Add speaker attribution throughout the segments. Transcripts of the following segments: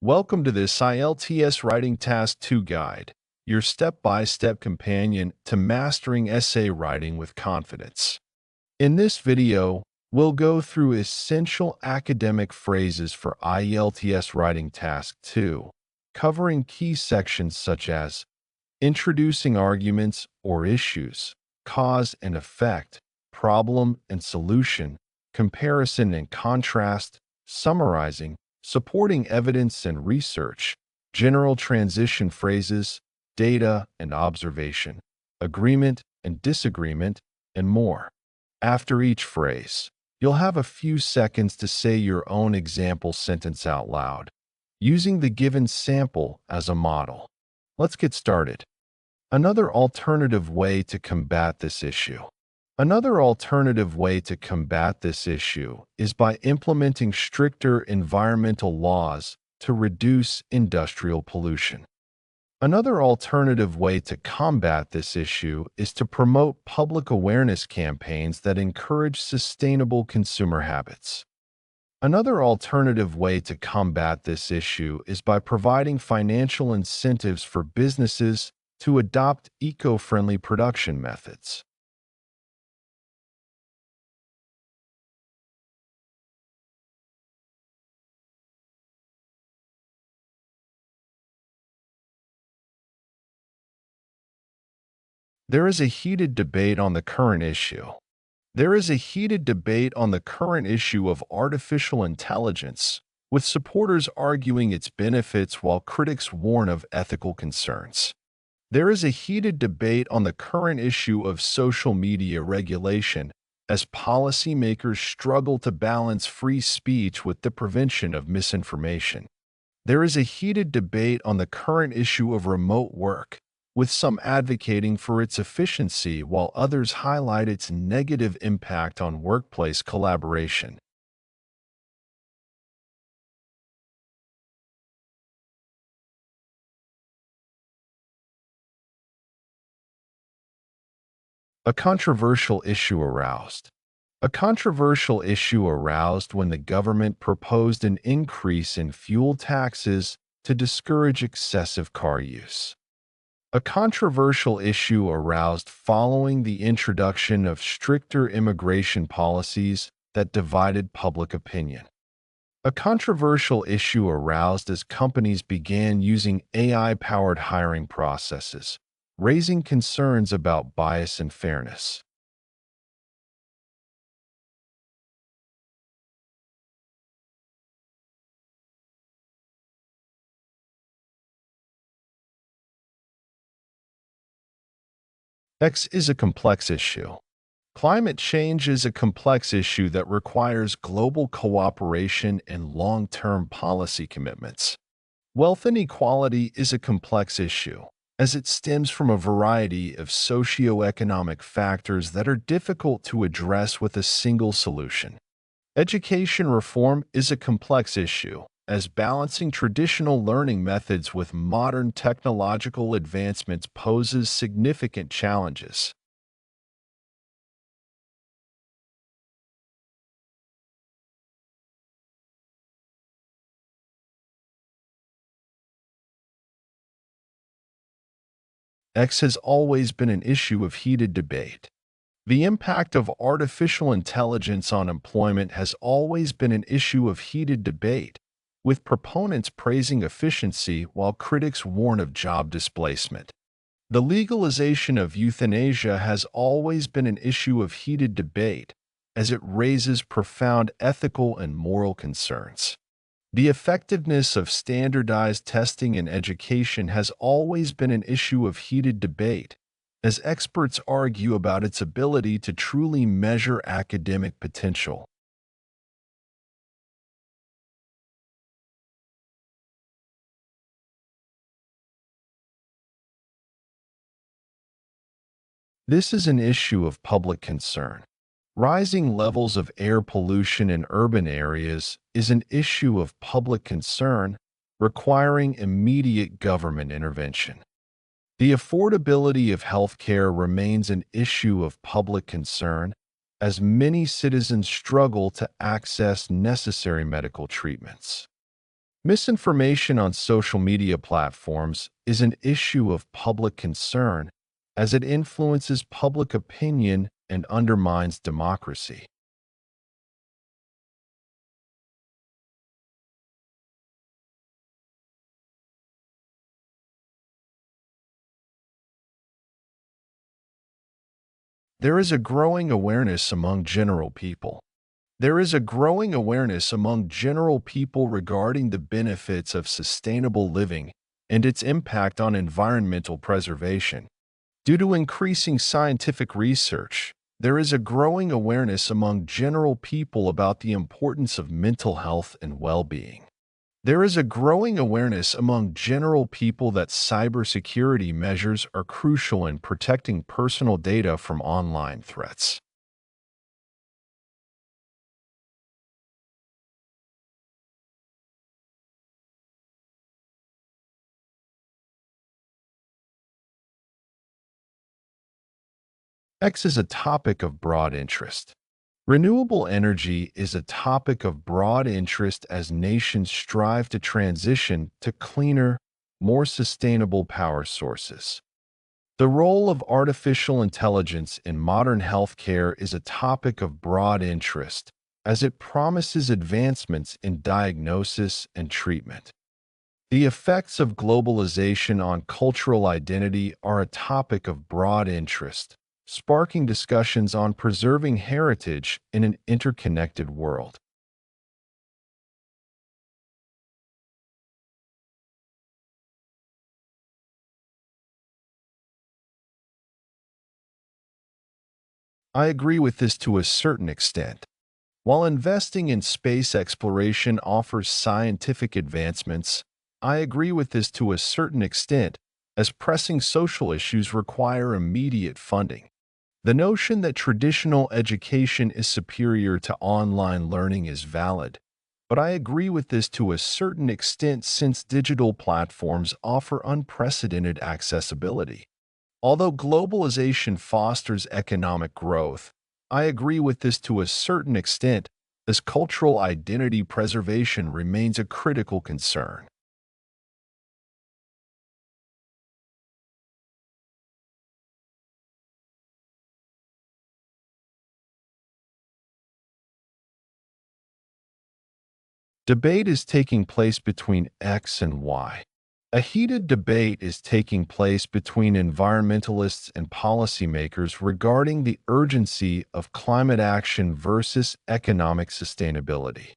Speaker 1: Welcome to this IELTS Writing Task 2 guide, your step-by-step companion to mastering essay writing with confidence. In this video, we'll go through essential academic phrases for IELTS Writing Task 2, covering key sections such as introducing arguments or issues, cause and effect, problem and solution, comparison and contrast, summarizing, supporting evidence and research, general transition phrases, data and observation, agreement and disagreement, and more. After each phrase, you'll have a few seconds to say your own example sentence out loud, using the given sample as a model. Let's get started. Another alternative way to combat this issue. Another alternative way to combat this issue is by implementing stricter environmental laws to reduce industrial pollution. Another alternative way to combat this issue is to promote public awareness campaigns that encourage sustainable consumer habits. Another alternative way to combat this issue is by providing financial incentives for businesses to adopt eco-friendly production methods. There is a heated debate on the current issue. There is a heated debate on the current issue of artificial intelligence, with supporters arguing its benefits while critics warn of ethical concerns. There is a heated debate on the current issue of social media regulation as policymakers struggle to balance free speech with the prevention of misinformation. There is a heated debate on the current issue of remote work, with some advocating for its efficiency while others highlight its negative impact on workplace collaboration. A controversial issue aroused. A controversial issue aroused when the government proposed an increase in fuel taxes to discourage excessive car use. A controversial issue aroused following the introduction of stricter immigration policies that divided public opinion. A controversial issue aroused as companies began using AI-powered hiring processes, raising concerns about bias and fairness. X is a complex issue. Climate change is a complex issue that requires global cooperation and long-term policy commitments. Wealth inequality is a complex issue, as it stems from a variety of socioeconomic factors that are difficult to address with a single solution. Education reform is a complex issue, as balancing traditional learning methods with modern technological advancements poses significant challenges. X has always been an issue of heated debate. The impact of artificial intelligence on employment has always been an issue of heated debate, with proponents praising efficiency while critics warn of job displacement. The legalization of euthanasia has always been an issue of heated debate, as it raises profound ethical and moral concerns. The effectiveness of standardized testing in education has always been an issue of heated debate, as experts argue about its ability to truly measure academic potential. This is an issue of public concern. Rising levels of air pollution in urban areas is an issue of public concern, requiring immediate government intervention. The affordability of healthcare remains an issue of public concern, as many citizens struggle to access necessary medical treatments. Misinformation on social media platforms is an issue of public concern as it influences public opinion and undermines democracy. There is a growing awareness among general people. There is a growing awareness among general people regarding the benefits of sustainable living and its impact on environmental preservation. Due to increasing scientific research, there is a growing awareness among general people about the importance of mental health and well-being. There is a growing awareness among general people that cybersecurity measures are crucial in protecting personal data from online threats. X is a topic of broad interest. Renewable energy is a topic of broad interest as nations strive to transition to cleaner, more sustainable power sources. The role of artificial intelligence in modern healthcare is a topic of broad interest as it promises advancements in diagnosis and treatment. The effects of globalization on cultural identity are a topic of broad interest, sparking discussions on preserving heritage in an interconnected world. I agree with this to a certain extent. While investing in space exploration offers scientific advancements, I agree with this to a certain extent, as pressing social issues require immediate funding. The notion that traditional education is superior to online learning is valid, but I agree with this to a certain extent since digital platforms offer unprecedented accessibility. Although globalization fosters economic growth, I agree with this to a certain extent as cultural identity preservation remains a critical concern. Debate is taking place between X and Y. A heated debate is taking place between environmentalists and policymakers regarding the urgency of climate action versus economic sustainability.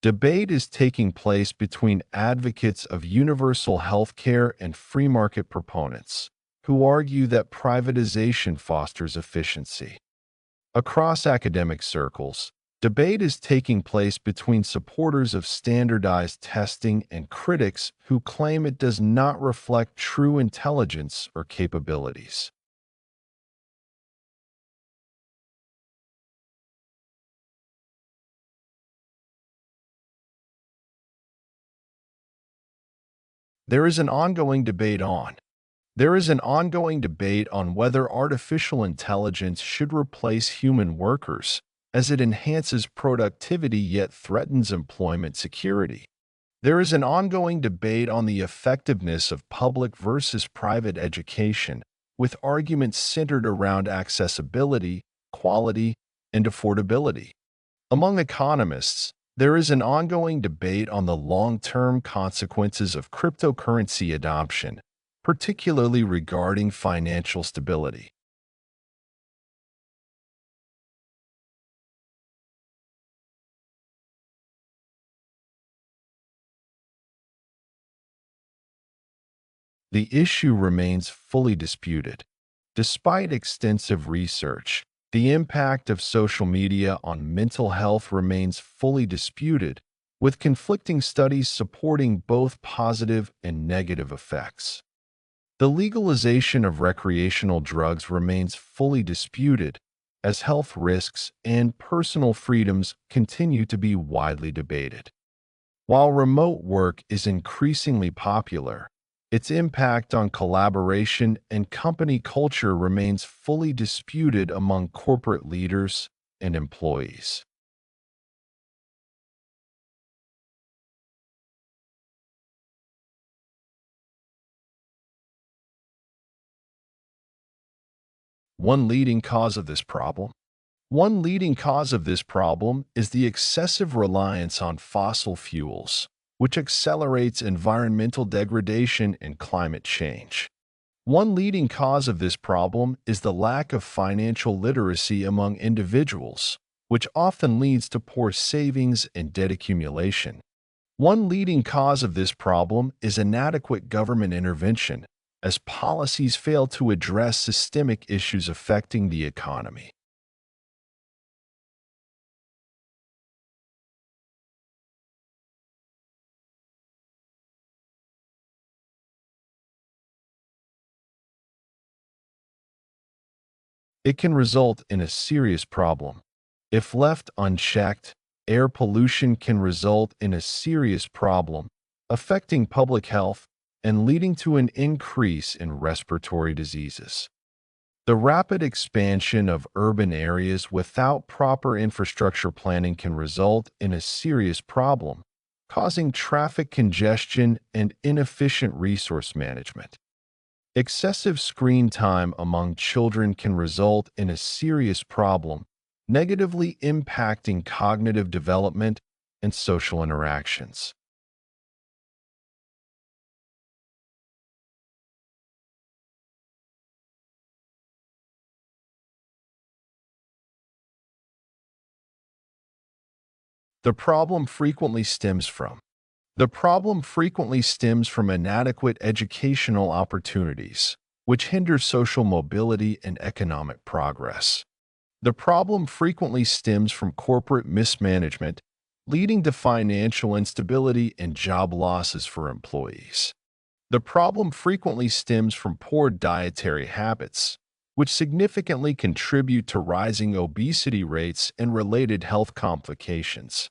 Speaker 1: Debate is taking place between advocates of universal health care and free market proponents, who argue that privatization fosters efficiency. Across academic circles, debate is taking place between supporters of standardized testing and critics who claim it does not reflect true intelligence or capabilities. There is an ongoing debate on There is an ongoing debate on whether artificial intelligence should replace human workers, as it enhances productivity yet threatens employment security. There is an ongoing debate on the effectiveness of public versus private education, with arguments centered around accessibility, quality, and affordability. Among economists, there is an ongoing debate on the long-term consequences of cryptocurrency adoption, particularly regarding financial stability. The issue remains fully disputed. Despite extensive research, the impact of social media on mental health remains fully disputed, with conflicting studies supporting both positive and negative effects. The legalization of recreational drugs remains fully disputed, as health risks and personal freedoms continue to be widely debated. While remote work is increasingly popular, its impact on collaboration and company culture remains fully disputed among corporate leaders and employees. One leading cause of this problem? One leading cause of this problem is the excessive reliance on fossil fuels, which accelerates environmental degradation and climate change. One leading cause of this problem is the lack of financial literacy among individuals, which often leads to poor savings and debt accumulation. One leading cause of this problem is inadequate government intervention, as policies fail to address systemic issues affecting the economy. It can result in a serious problem. If left unchecked, air pollution can result in a serious problem, affecting public health and leading to an increase in respiratory diseases. The rapid expansion of urban areas without proper infrastructure planning can result in a serious problem, causing traffic congestion and inefficient resource management. Excessive screen time among children can result in a serious problem, negatively impacting cognitive development and social interactions. The problem frequently stems from The problem frequently stems from inadequate educational opportunities, which hinder social mobility and economic progress. The problem frequently stems from corporate mismanagement, leading to financial instability and job losses for employees. The problem frequently stems from poor dietary habits, which significantly contribute to rising obesity rates and related health complications.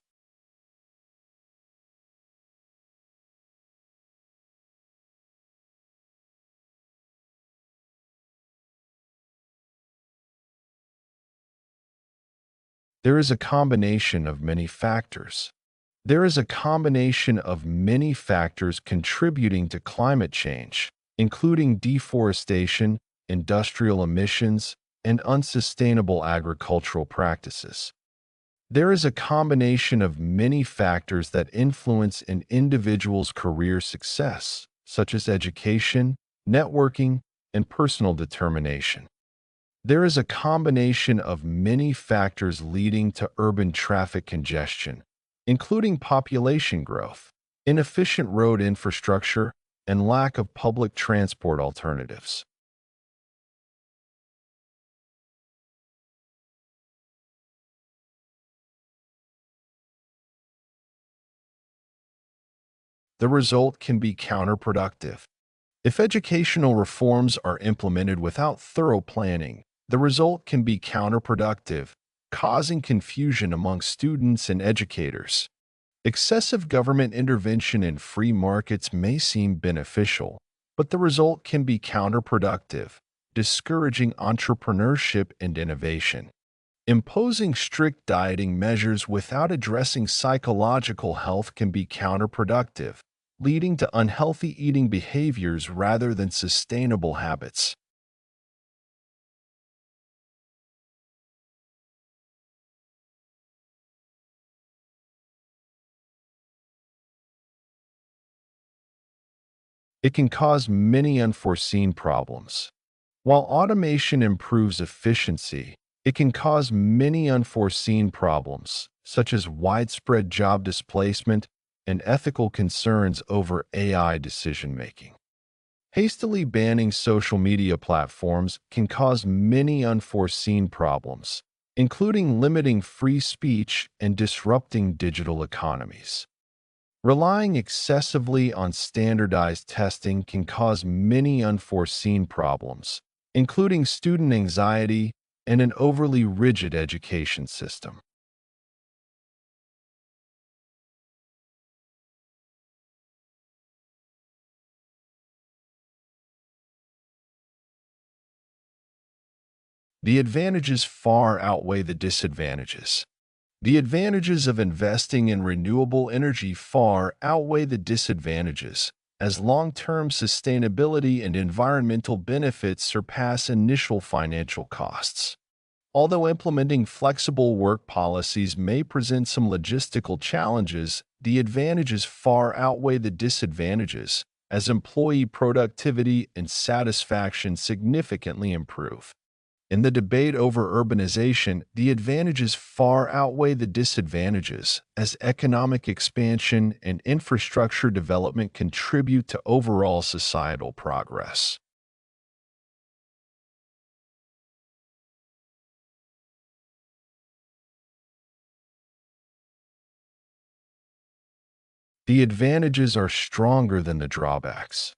Speaker 1: There is a combination of many factors. There is a combination of many factors contributing to climate change, including deforestation, industrial emissions, and unsustainable agricultural practices. There is a combination of many factors that influence an individual's career success, such as education, networking, and personal determination. There is a combination of many factors leading to urban traffic congestion, including population growth, inefficient road infrastructure, and lack of public transport alternatives. The result can be counterproductive. If educational reforms are implemented without thorough planning, the result can be counterproductive, causing confusion among students and educators. Excessive government intervention in free markets may seem beneficial, but the result can be counterproductive, discouraging entrepreneurship and innovation. Imposing strict dieting measures without addressing psychological health can be counterproductive, leading to unhealthy eating behaviors rather than sustainable habits. It can cause many unforeseen problems. While automation improves efficiency, it can cause many unforeseen problems, such as widespread job displacement and ethical concerns over AI decision-making. Hastily banning social media platforms can cause many unforeseen problems, including limiting free speech and disrupting digital economies. Relying excessively on standardized testing can cause many unforeseen problems, including student anxiety and an overly rigid education system. The advantages far outweigh the disadvantages. The advantages of investing in renewable energy far outweigh the disadvantages, as long-term sustainability and environmental benefits surpass initial financial costs. Although implementing flexible work policies may present some logistical challenges, the advantages far outweigh the disadvantages, as employee productivity and satisfaction significantly improve. In the debate over urbanization, the advantages far outweigh the disadvantages, as economic expansion and infrastructure development contribute to overall societal progress. The advantages are stronger than the drawbacks.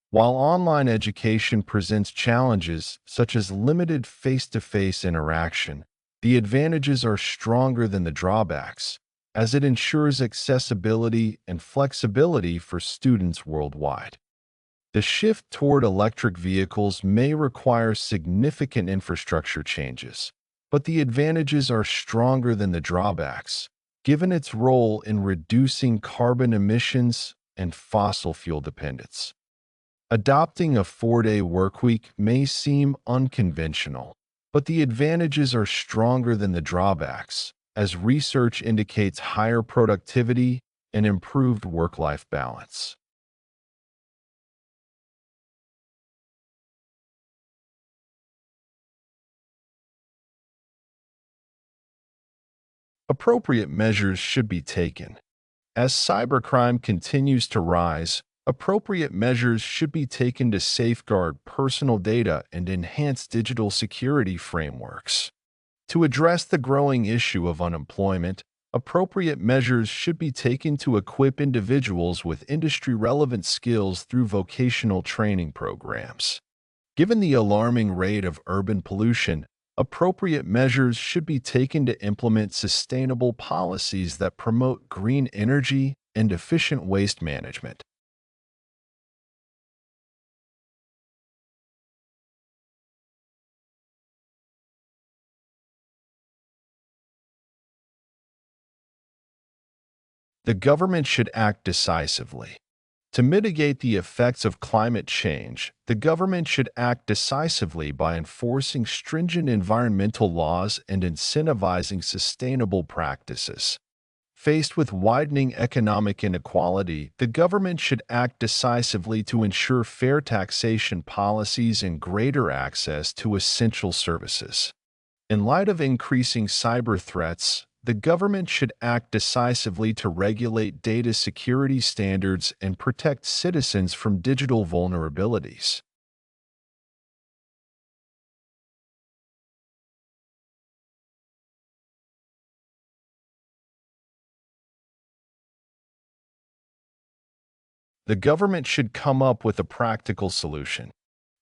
Speaker 1: While online education presents challenges such as limited face-to-face interaction, the advantages are stronger than the drawbacks, as it ensures accessibility and flexibility for students worldwide. The shift toward electric vehicles may require significant infrastructure changes, but the advantages are stronger than the drawbacks, given its role in reducing carbon emissions and fossil fuel dependence. Adopting a 4-day workweek may seem unconventional, but the advantages are stronger than the drawbacks, as research indicates higher productivity and improved work-life balance. Appropriate measures should be taken. As cybercrime continues to rise, appropriate measures should be taken to safeguard personal data and enhance digital security frameworks. To address the growing issue of unemployment, appropriate measures should be taken to equip individuals with industry-relevant skills through vocational training programs. Given the alarming rate of urban pollution, appropriate measures should be taken to implement sustainable policies that promote green energy and efficient waste management. The government should act decisively. To mitigate the effects of climate change, the government should act decisively by enforcing stringent environmental laws and incentivizing sustainable practices. Faced with widening economic inequality, the government should act decisively to ensure fair taxation policies and greater access to essential services. In light of increasing cyber threats, the government should act decisively to regulate data security standards and protect citizens from digital vulnerabilities. The government should come up with a practical solution.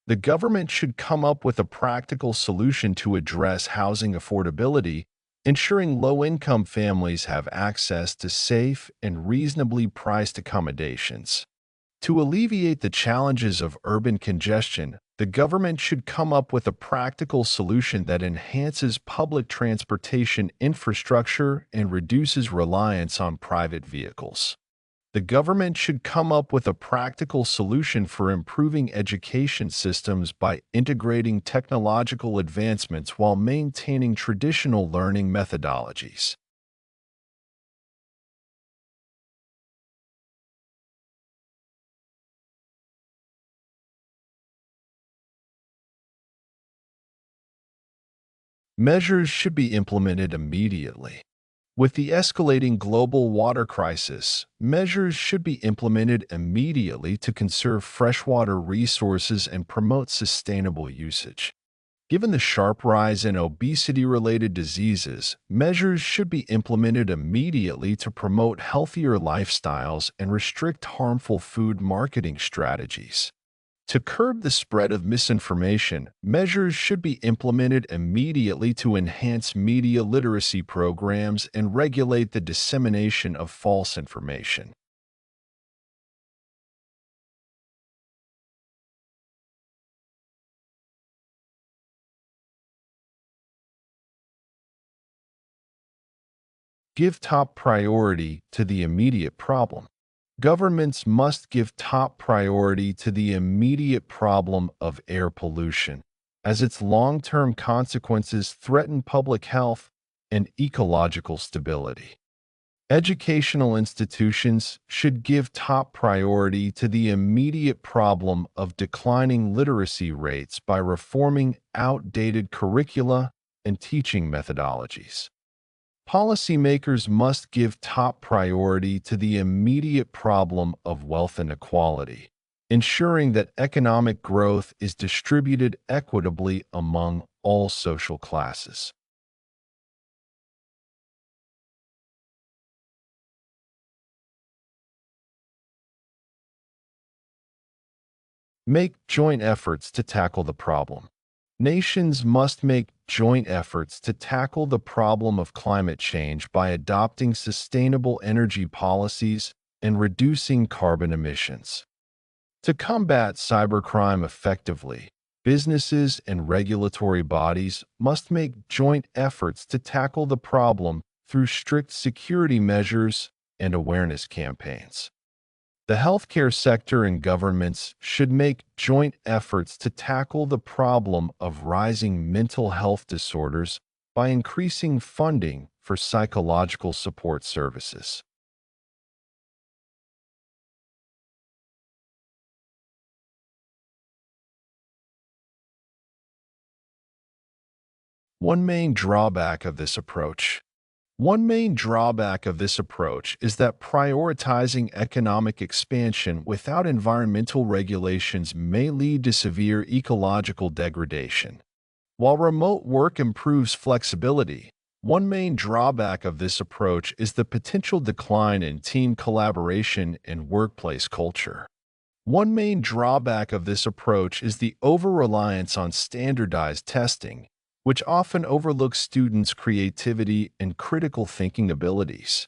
Speaker 1: The government should come up with a practical solution to address housing affordability, ensuring low-income families have access to safe and reasonably priced accommodations. To alleviate the challenges of urban congestion, the government should come up with a practical solution that enhances public transportation infrastructure and reduces reliance on private vehicles. The government should come up with a practical solution for improving education systems by integrating technological advancements while maintaining traditional learning methodologies. Measures should be implemented immediately. With the escalating global water crisis, measures should be implemented immediately to conserve freshwater resources and promote sustainable usage. Given the sharp rise in obesity-related diseases, measures should be implemented immediately to promote healthier lifestyles and restrict harmful food marketing strategies. To curb the spread of misinformation, measures should be implemented immediately to enhance media literacy programs and regulate the dissemination of false information. Give top priority to the immediate problem. Governments must give top priority to the immediate problem of air pollution, as its long-term consequences threaten public health and ecological stability. Educational institutions should give top priority to the immediate problem of declining literacy rates by reforming outdated curricula and teaching methodologies. Policymakers must give top priority to the immediate problem of wealth inequality, ensuring that economic growth is distributed equitably among all social classes. Make joint efforts to tackle the problem. Nations must make joint efforts to tackle the problem of climate change by adopting sustainable energy policies and reducing carbon emissions. To combat cybercrime effectively, businesses and regulatory bodies must make joint efforts to tackle the problem through strict security measures and awareness campaigns. The healthcare sector and governments should make joint efforts to tackle the problem of rising mental health disorders by increasing funding for psychological support services. One main drawback of this approach One main drawback of this approach is that prioritizing economic expansion without environmental regulations may lead to severe ecological degradation. While remote work improves flexibility, one main drawback of this approach is the potential decline in team collaboration and workplace culture. One main drawback of this approach is the over-reliance on standardized testing, which often overlooks students' creativity and critical thinking abilities.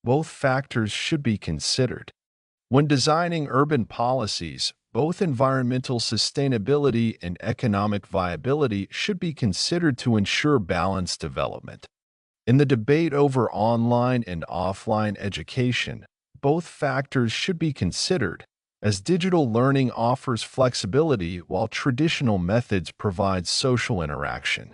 Speaker 1: Both factors should be considered. When designing urban policies, both environmental sustainability and economic viability should be considered to ensure balanced development. In the debate over online and offline education, both factors should be considered, as digital learning offers flexibility while traditional methods provide social interaction.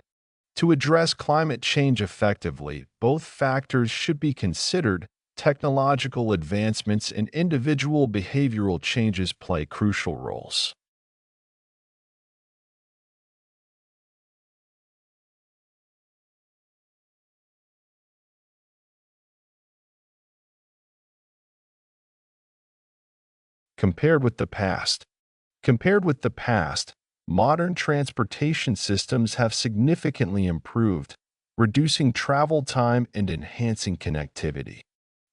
Speaker 1: To address climate change effectively, both factors should be considered. Technological advancements and individual behavioral changes play crucial roles. Compared with the past, Compared with the past, modern transportation systems have significantly improved, reducing travel time and enhancing connectivity.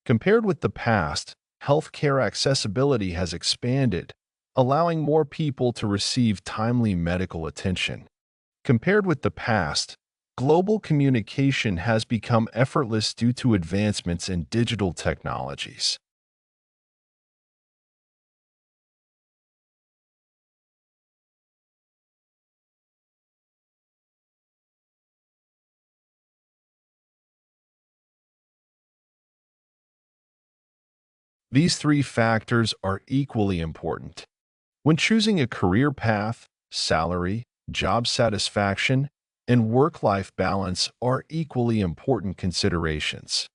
Speaker 1: Compared with the past, healthcare accessibility has expanded, allowing more people to receive timely medical attention. Compared with the past, global communication has become effortless due to advancements in digital technologies. These three factors are equally important. When choosing a career path, salary, job satisfaction, and work-life balance are equally important considerations.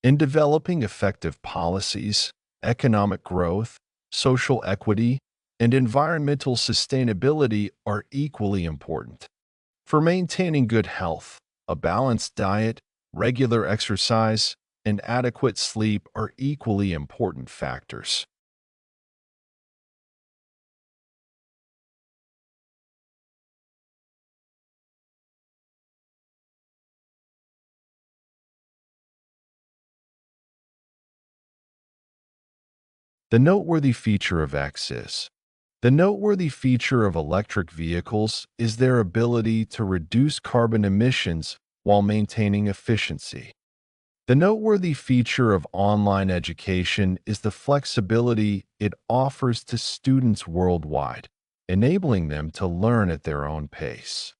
Speaker 1: In developing effective policies, economic growth, social equity, and environmental sustainability are equally important. For maintaining good health, a balanced diet, regular exercise, and adequate sleep are equally important factors. The noteworthy feature of X is The noteworthy feature of electric vehicles is their ability to reduce carbon emissions while maintaining efficiency. The noteworthy feature of online education is the flexibility it offers to students worldwide, enabling them to learn at their own pace.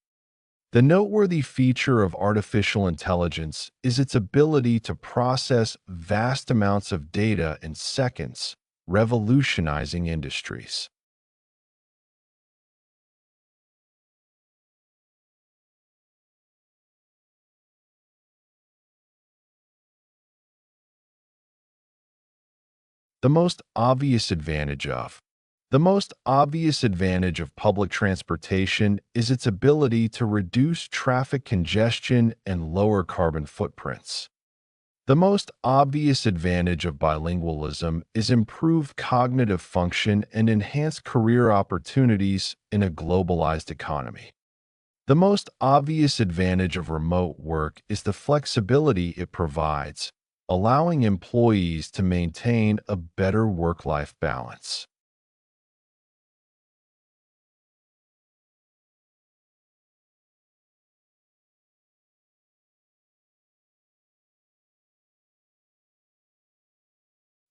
Speaker 1: The noteworthy feature of artificial intelligence is its ability to process vast amounts of data in seconds, revolutionizing industries. The most obvious advantage of The most obvious advantage of public transportation is its ability to reduce traffic congestion and lower carbon footprints. The most obvious advantage of bilingualism is improved cognitive function and enhanced career opportunities in a globalized economy. The most obvious advantage of remote work is the flexibility it provides, allowing employees to maintain a better work-life balance.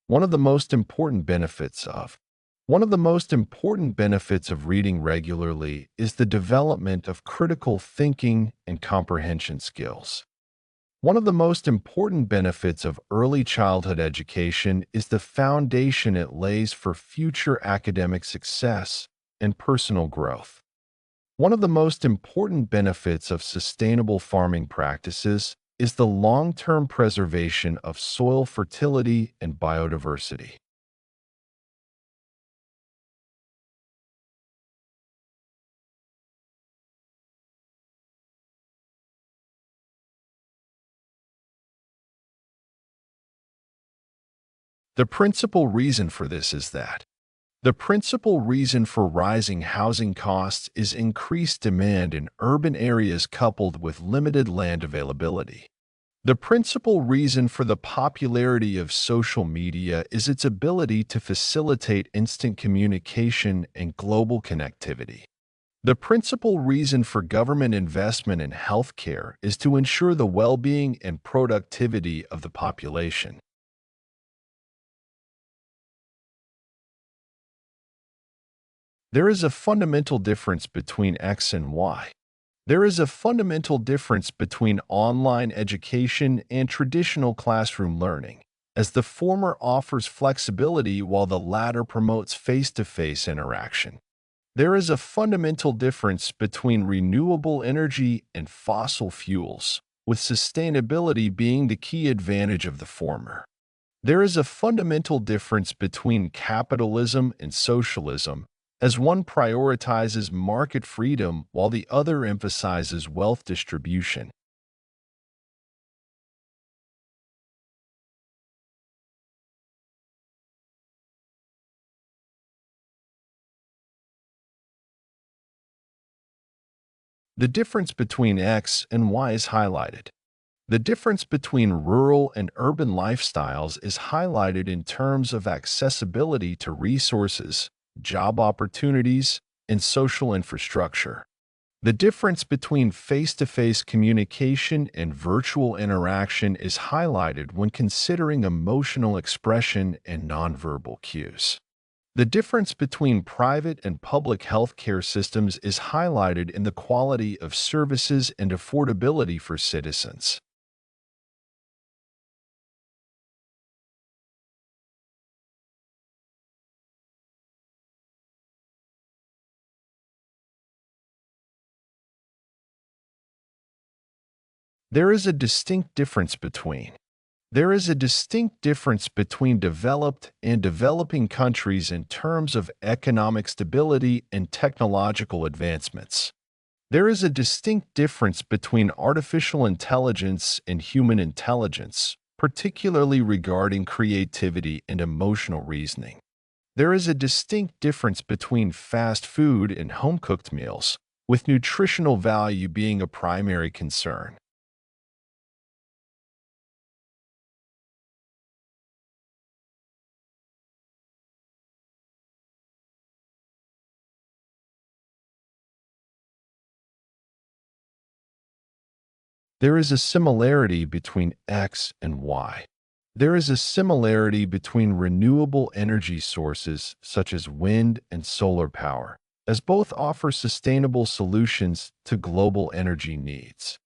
Speaker 1: One of the most important benefits of One of the most important benefits of reading regularly is the development of critical thinking and comprehension skills. One of the most important benefits of early childhood education is the foundation it lays for future academic success and personal growth. One of the most important benefits of sustainable farming practices is the long-term preservation of soil fertility and biodiversity. The principal reason for this is that The principal reason for rising housing costs is increased demand in urban areas coupled with limited land availability. The principal reason for the popularity of social media is its ability to facilitate instant communication and global connectivity. The principal reason for government investment in healthcare is to ensure the well-being and productivity of the population. There is a fundamental difference between X and Y. There is a fundamental difference between online education and traditional classroom learning, as the former offers flexibility while the latter promotes face-to-face interaction. There is a fundamental difference between renewable energy and fossil fuels, with sustainability being the key advantage of the former. There is a fundamental difference between capitalism and socialism, as one prioritizes market freedom while the other emphasizes wealth distribution. The difference between X and Y is highlighted. The difference between rural and urban lifestyles is highlighted in terms of accessibility to resources, job opportunities, and social infrastructure. The difference between face-to-face communication and virtual interaction is highlighted when considering emotional expression and nonverbal cues. The difference between private and public healthcare systems is highlighted in the quality of services and affordability for citizens. There is a distinct difference between There is a distinct difference between developed and developing countries in terms of economic stability and technological advancements. There is a distinct difference between artificial intelligence and human intelligence, particularly regarding creativity and emotional reasoning. There is a distinct difference between fast food and home-cooked meals, with nutritional value being a primary concern. There is a similarity between X and Y. There is a similarity between renewable energy sources such as wind and solar power, as both offer sustainable solutions to global energy needs.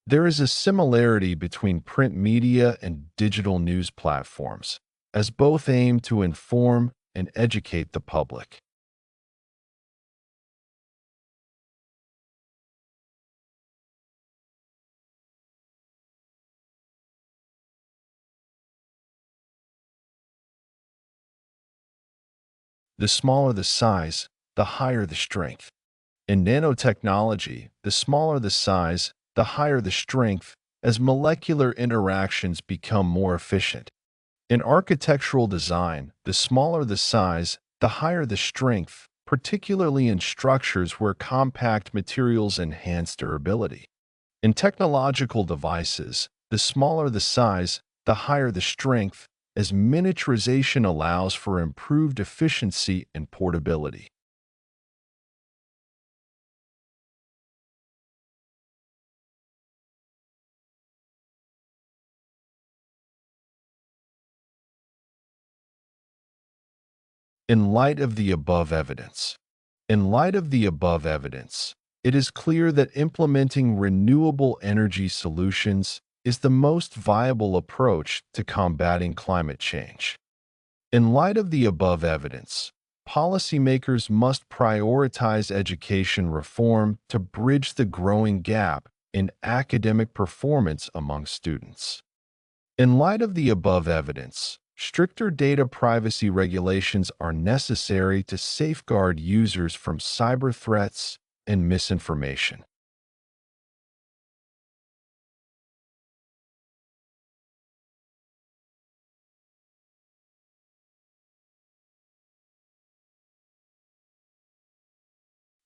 Speaker 1: There is a similarity between print media and digital news platforms, as both aim to inform and educate the public. The smaller the size, the higher the strength. In nanotechnology, the smaller the size, the higher the strength as molecular interactions become more efficient. In architectural design, the smaller the size, the higher the strength, particularly in structures where compact materials enhance durability. In technological devices, the smaller the size, the higher the strength, as miniaturization allows for improved efficiency and portability. In light of the above evidence, In light of the above evidence, it is clear that implementing renewable energy solutions is the most viable approach to combating climate change. In light of the above evidence, policymakers must prioritize education reform to bridge the growing gap in academic performance among students. In light of the above evidence, stricter data privacy regulations are necessary to safeguard users from cyber threats and misinformation.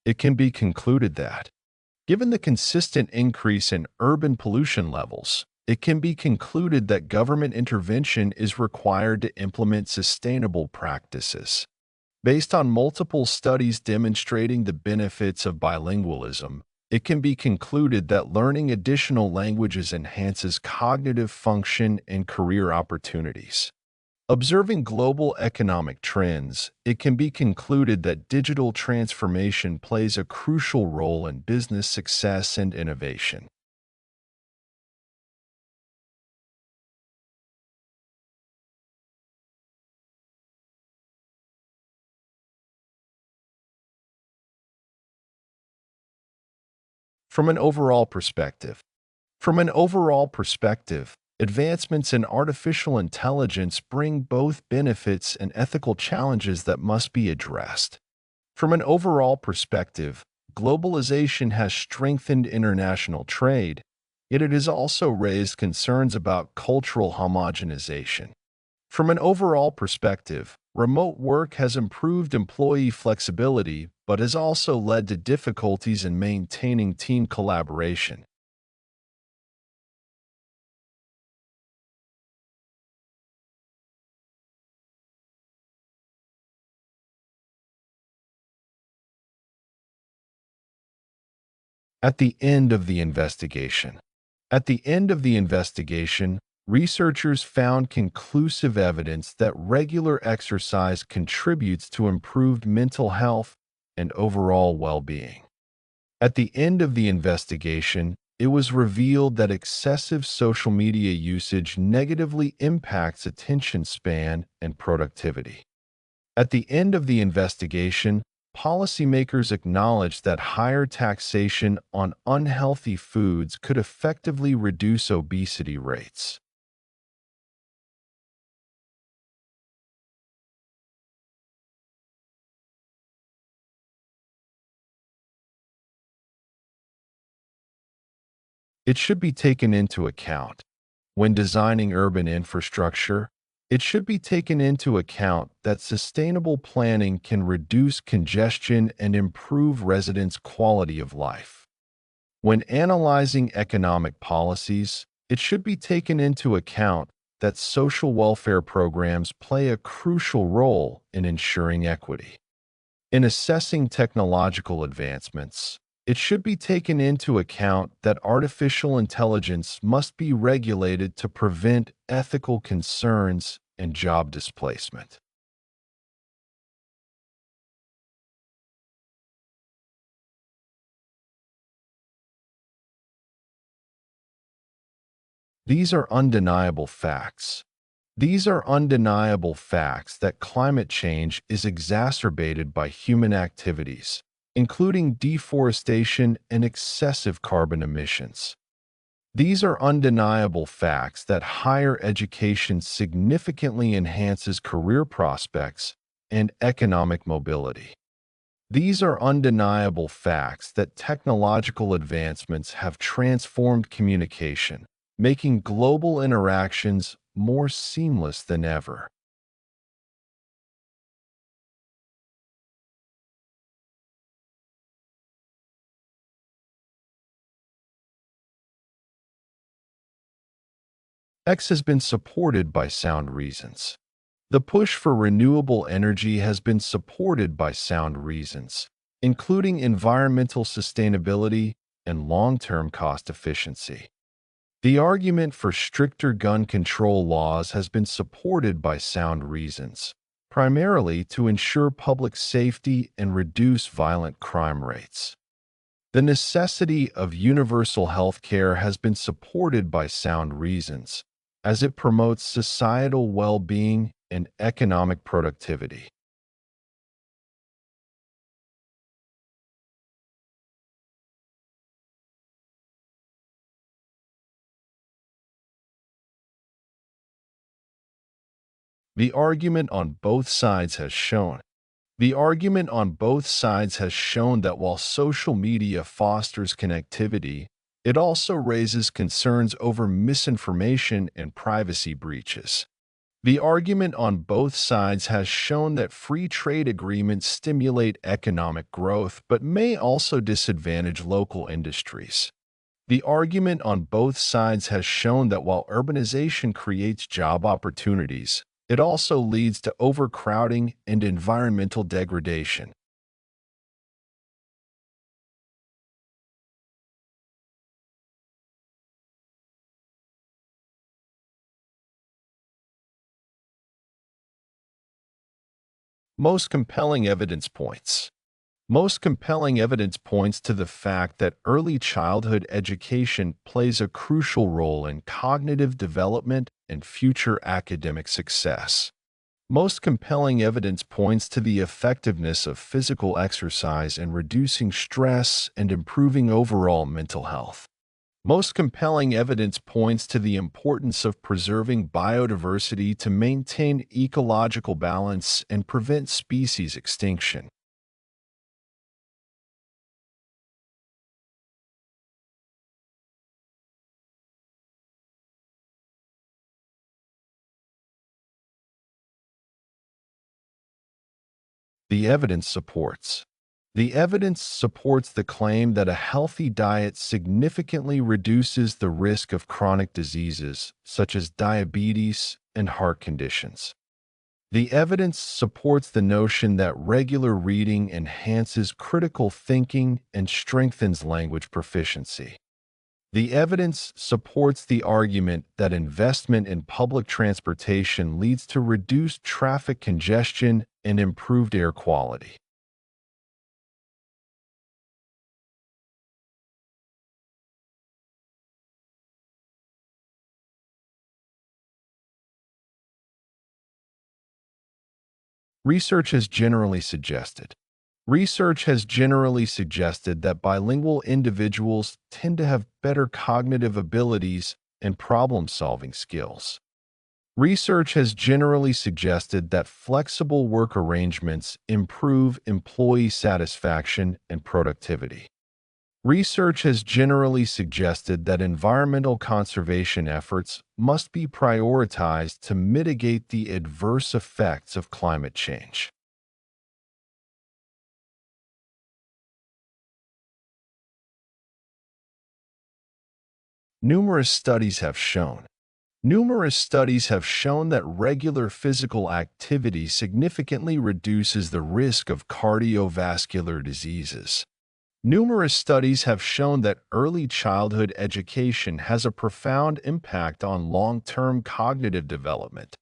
Speaker 1: It can be concluded that, given the consistent increase in urban pollution levels, it can be concluded that government intervention is required to implement sustainable practices. Based on multiple studies demonstrating the benefits of bilingualism, it can be concluded that learning additional languages enhances cognitive function and career opportunities. Observing global economic trends, it can be concluded that digital transformation plays a crucial role in business success and innovation. From an overall perspective, From an overall perspective, advancements in artificial intelligence bring both benefits and ethical challenges that must be addressed. From an overall perspective, globalization has strengthened international trade, yet it has also raised concerns about cultural homogenization. From an overall perspective, remote work has improved employee flexibility but has also led to difficulties in maintaining team collaboration. At the end of the investigation, At the end of the investigation, researchers found conclusive evidence that regular exercise contributes to improved mental health and overall well-being. At the end of the investigation, it was revealed that excessive social media usage negatively impacts attention span and productivity. At the end of the investigation, policymakers acknowledged that higher taxation on unhealthy foods could effectively reduce obesity rates. It should be taken into account when designing urban infrastructure. It should be taken into account that sustainable planning can reduce congestion and improve residents' quality of life. When analyzing economic policies, it should be taken into account that social welfare programs play a crucial role in ensuring equity. In assessing technological advancements, It should be taken into account that artificial intelligence must be regulated to prevent ethical concerns and job displacement. These are undeniable facts. These are undeniable facts that climate change is exacerbated by human activities, including deforestation and excessive carbon emissions. These are undeniable facts that higher education significantly enhances career prospects and economic mobility. These are undeniable facts that technological advancements have transformed communication, making global interactions more seamless than ever. X has been supported by sound reasons. The push for renewable energy has been supported by sound reasons, including environmental sustainability and long-term cost efficiency. The argument for stricter gun control laws has been supported by sound reasons, primarily to ensure public safety and reduce violent crime rates. The necessity of universal health care has been supported by sound reasons, as it promotes societal well-being and economic productivity. The argument on both sides has shown. The argument on both sides has shown that while social media fosters connectivity, it also raises concerns over misinformation and privacy breaches. The argument on both sides has shown that free trade agreements stimulate economic growth but may also disadvantage local industries. The argument on both sides has shown that while urbanization creates job opportunities, it also leads to overcrowding and environmental degradation. Most compelling evidence points. Most compelling evidence points to the fact that early childhood education plays a crucial role in cognitive development and future academic success. Most compelling evidence points to the effectiveness of physical exercise in reducing stress and improving overall mental health. Most compelling evidence points to the importance of preserving biodiversity to maintain ecological balance and prevent species extinction. The evidence supports. The evidence supports the claim that a healthy diet significantly reduces the risk of chronic diseases such as diabetes and heart conditions. The evidence supports the notion that regular reading enhances critical thinking and strengthens language proficiency. The evidence supports the argument that investment in public transportation leads to reduced traffic congestion and improved air quality. Research has generally suggested. Research has generally suggested that bilingual individuals tend to have better cognitive abilities and problem-solving skills. Research has generally suggested that flexible work arrangements improve employee satisfaction and productivity. Research has generally suggested that environmental conservation efforts must be prioritized to mitigate the adverse effects of climate change. Numerous studies have shown. Numerous studies have shown that regular physical activity significantly reduces the risk of cardiovascular diseases. Numerous studies have shown that early childhood education has a profound impact on long-term cognitive development.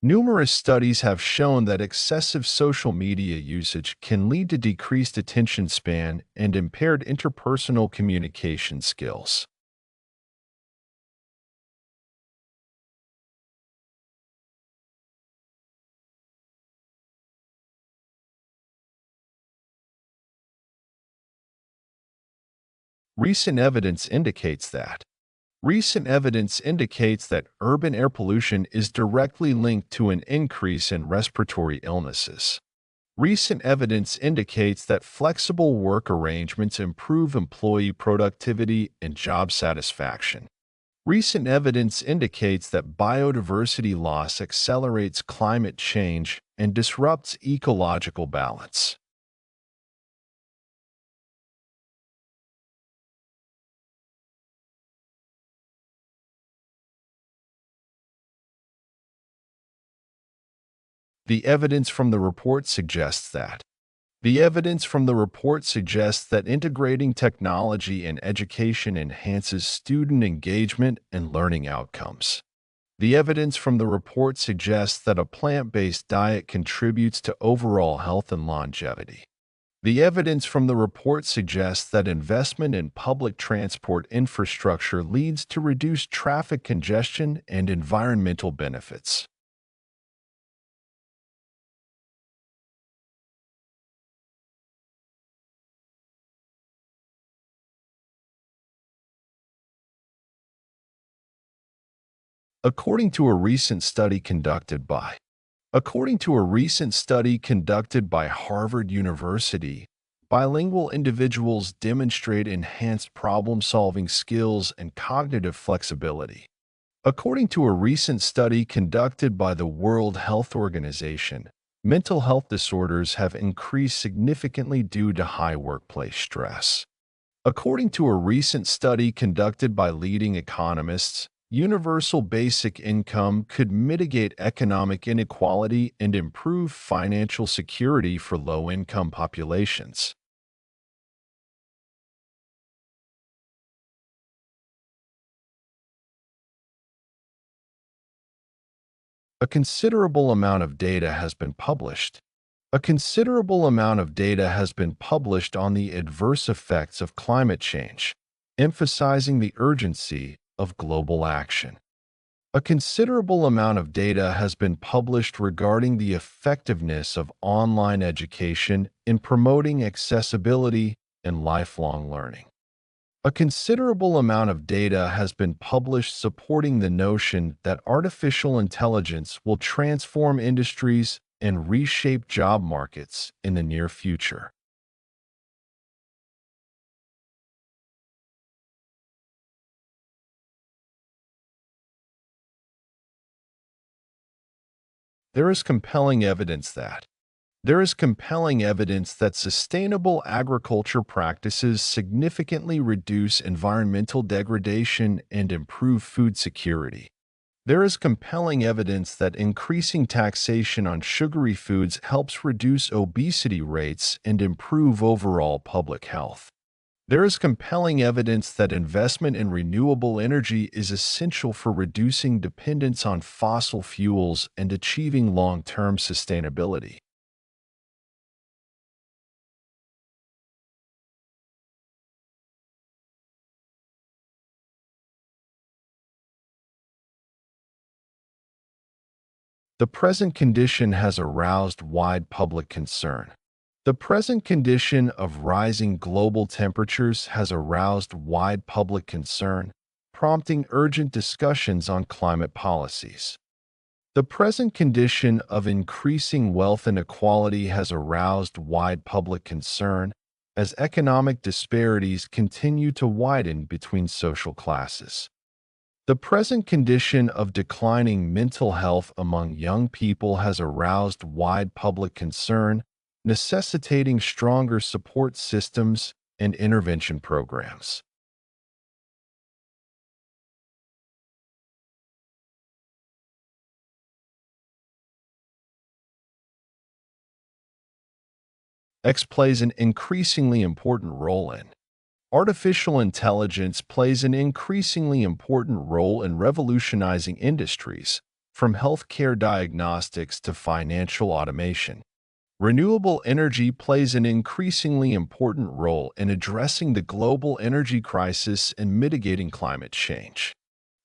Speaker 1: Numerous studies have shown that excessive social media usage can lead to decreased attention span and impaired interpersonal communication skills. Recent evidence indicates that. Recent evidence indicates that urban air pollution is directly linked to an increase in respiratory illnesses. Recent evidence indicates that flexible work arrangements improve employee productivity and job satisfaction. Recent evidence indicates that biodiversity loss accelerates climate change and disrupts ecological balance. The evidence from the report suggests that. The evidence from the report suggests that integrating technology in education enhances student engagement and learning outcomes. The evidence from the report suggests that a plant-based diet contributes to overall health and longevity. The evidence from the report suggests that investment in public transport infrastructure leads to reduced traffic congestion and environmental benefits. According to a recent study conducted by According to a recent study conducted by Harvard University, bilingual individuals demonstrate enhanced problem-solving skills and cognitive flexibility. According to a recent study conducted by the World Health Organization, mental health disorders have increased significantly due to high workplace stress. According to a recent study conducted by leading economists, universal basic income could mitigate economic inequality and improve financial security for low-income populations. A considerable amount of data has been published. A considerable amount of data has been published on the adverse effects of climate change, emphasizing the urgency of global action. A considerable amount of data has been published regarding the effectiveness of online education in promoting accessibility and lifelong learning. A considerable amount of data has been published supporting the notion that artificial intelligence will transform industries and reshape job markets in the near future. There is compelling evidence that There is compelling evidence that sustainable agriculture practices significantly reduce environmental degradation and improve food security. There is compelling evidence that increasing taxation on sugary foods helps reduce obesity rates and improve overall public health. There is compelling evidence that investment in renewable energy is essential for reducing dependence on fossil fuels and achieving long-term sustainability. The present condition has aroused wide public concern. The present condition of rising global temperatures has aroused wide public concern, prompting urgent discussions on climate policies. The present condition of increasing wealth inequality has aroused wide public concern as economic disparities continue to widen between social classes. The present condition of declining mental health among young people has aroused wide public concern, necessitating stronger support systems and intervention programs. X plays an increasingly important role in. Artificial intelligence plays an increasingly important role in revolutionizing industries, from healthcare diagnostics to financial automation. Renewable energy plays an increasingly important role in addressing the global energy crisis and mitigating climate change.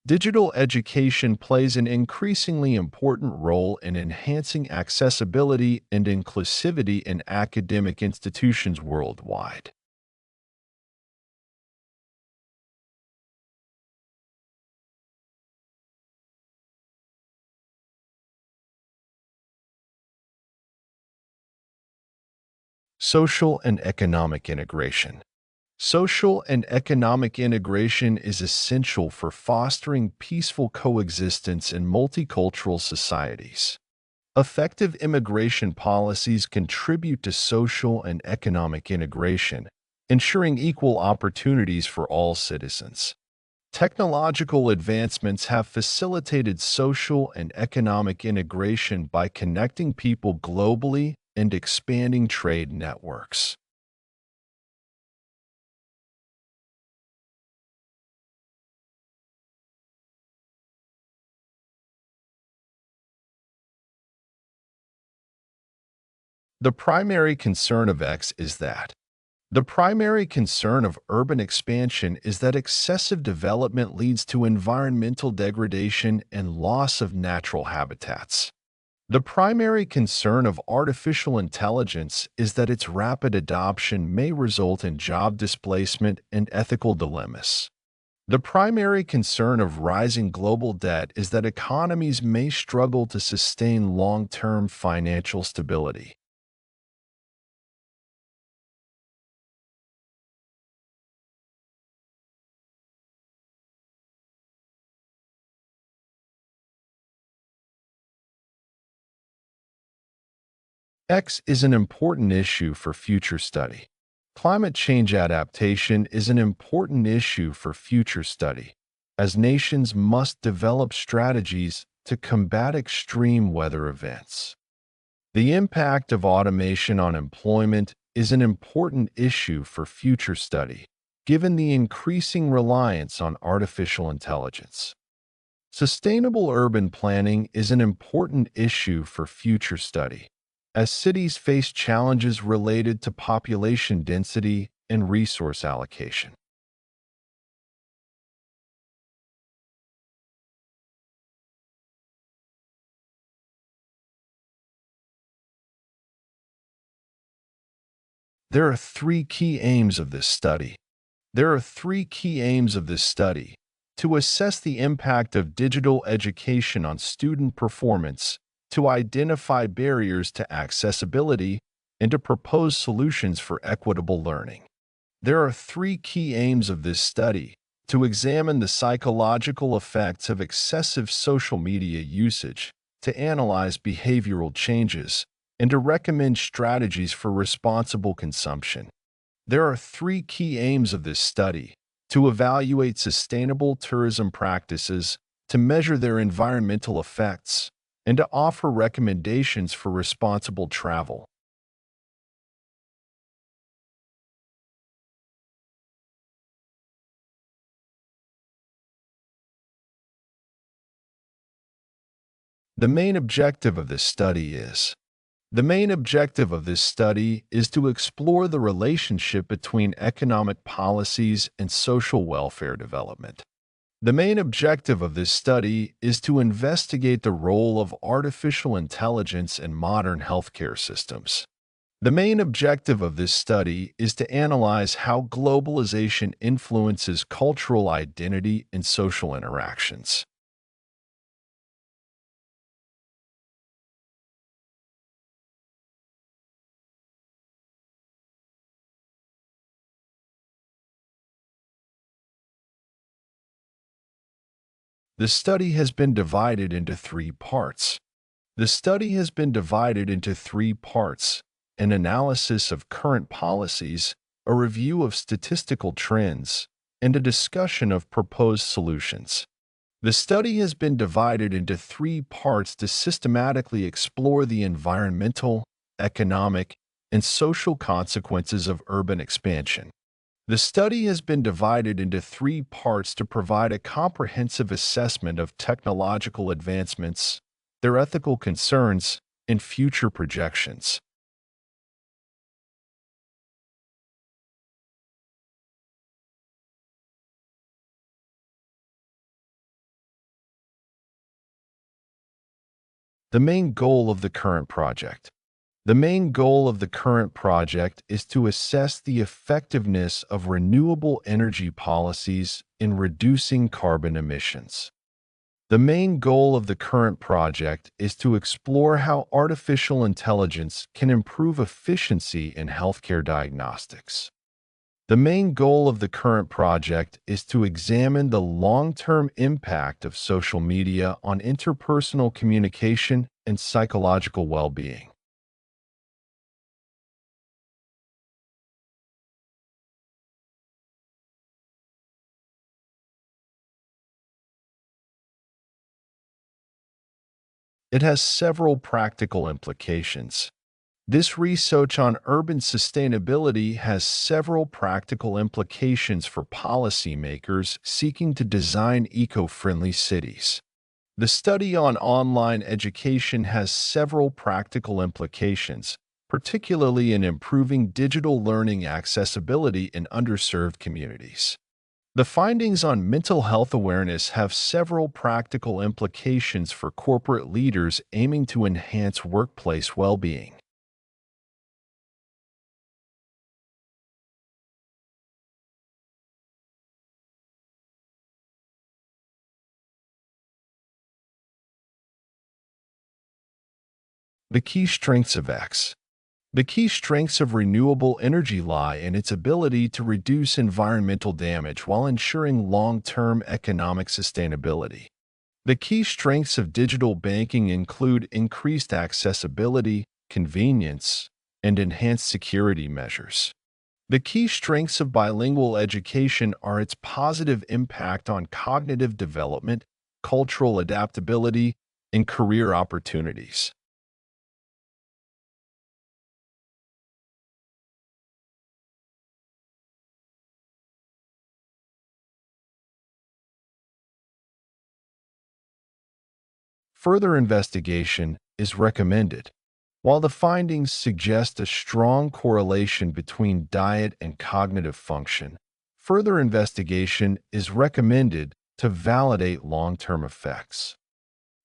Speaker 1: Digital education plays an increasingly important role in enhancing accessibility and inclusivity in academic institutions worldwide. Social and economic integration. Social and economic integration is essential for fostering peaceful coexistence in multicultural societies. Effective immigration policies contribute to social and economic integration, ensuring equal opportunities for all citizens. Technological advancements have facilitated social and economic integration by connecting people globally and expanding trade networks. The primary concern of X is that The primary concern of urban expansion is that excessive development leads to environmental degradation and loss of natural habitats. The primary concern of artificial intelligence is that its rapid adoption may result in job displacement and ethical dilemmas. The primary concern of rising global debt is that economies may struggle to sustain long-term financial stability. X is an important issue for future study. Climate change adaptation is an important issue for future study, as nations must develop strategies to combat extreme weather events. The impact of automation on employment is an important issue for future study, given the increasing reliance on artificial intelligence. Sustainable urban planning is an important issue for future study, as cities face challenges related to population density and resource allocation. There are three key aims of this study. There are three key aims of this study: to assess the impact of digital education on student performance, to identify barriers to accessibility, and to propose solutions for equitable learning. There are three key aims of this study: to examine the psychological effects of excessive social media usage, to analyze behavioral changes, and to recommend strategies for responsible consumption. There are three key aims of this study: to evaluate sustainable tourism practices, to measure their environmental effects, and to offer recommendations for responsible travel. The main objective of this study is The main objective of this study is to explore the relationship between economic policies and social welfare development. The main objective of this study is to investigate the role of artificial intelligence in modern healthcare systems. The main objective of this study is to analyze how globalization influences cultural identity and social interactions. The study has been divided into three parts. The study has been divided into three parts: an analysis of current policies, a review of statistical trends, and a discussion of proposed solutions. The study has been divided into three parts to systematically explore the environmental, economic, and social consequences of urban expansion. The study has been divided into three parts to provide a comprehensive assessment of technological advancements, their ethical concerns, and future projections. The main goal of the current project. The main goal of the current project is to assess the effectiveness of renewable energy policies in reducing carbon emissions. The main goal of the current project is to explore how artificial intelligence can improve efficiency in healthcare diagnostics. The main goal of the current project is to examine the long-term impact of social media on interpersonal communication and psychological well-being. It has several practical implications. This research on urban sustainability has several practical implications for policymakers seeking to design eco-friendly cities. The study on online education has several practical implications, particularly in improving digital learning accessibility in underserved communities. The findings on mental health awareness have several practical implications for corporate leaders aiming to enhance workplace well-being. The key strengths of X. The key strengths of renewable energy lie in its ability to reduce environmental damage while ensuring long-term economic sustainability. The key strengths of digital banking include increased accessibility, convenience, and enhanced security measures. The key strengths of bilingual education are its positive impact on cognitive development, cultural adaptability, and career opportunities. Further investigation is recommended. While the findings suggest a strong correlation between diet and cognitive function, further investigation is recommended to validate long-term effects.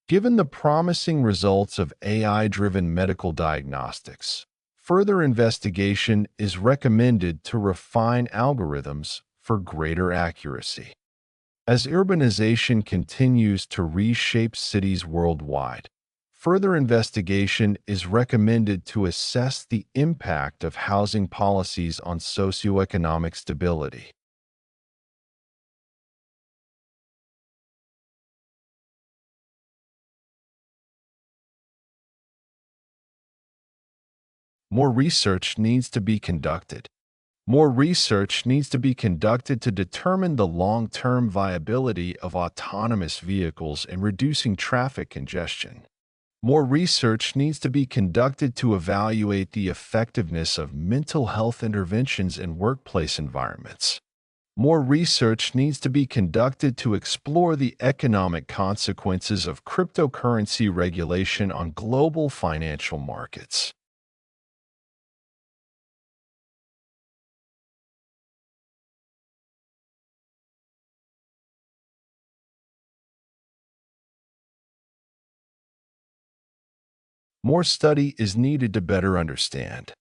Speaker 1: Given the promising results of AI-driven medical diagnostics, further investigation is recommended to refine algorithms for greater accuracy. As urbanization continues to reshape cities worldwide, further investigation is recommended to assess the impact of housing policies on socioeconomic stability. More research needs to be conducted. More research needs to be conducted to determine the long-term viability of autonomous vehicles in reducing traffic congestion. More research needs to be conducted to evaluate the effectiveness of mental health interventions in workplace environments. More research needs to be conducted to explore the economic consequences of cryptocurrency regulation on global financial markets. More study is needed to better understand.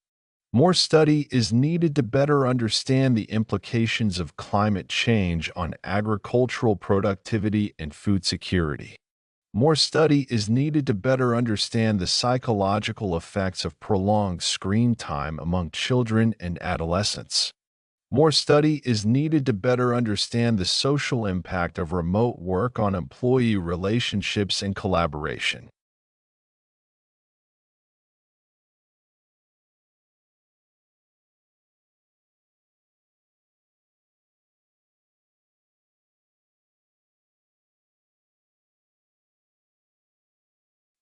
Speaker 1: More study is needed to better understand the implications of climate change on agricultural productivity and food security. More study is needed to better understand the psychological effects of prolonged screen time among children and adolescents. More study is needed to better understand the social impact of remote work on employee relationships and collaboration.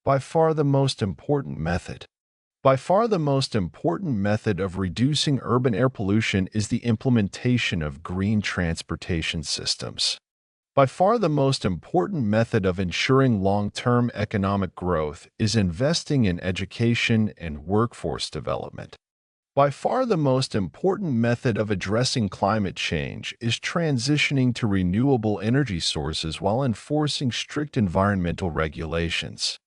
Speaker 1: By far the most important method. By far the most important method of reducing urban air pollution is the implementation of green transportation systems. By far the most important method of ensuring long-term economic growth is investing in education and workforce development. By far the most important method of addressing climate change is transitioning to renewable energy sources while enforcing strict environmental regulations.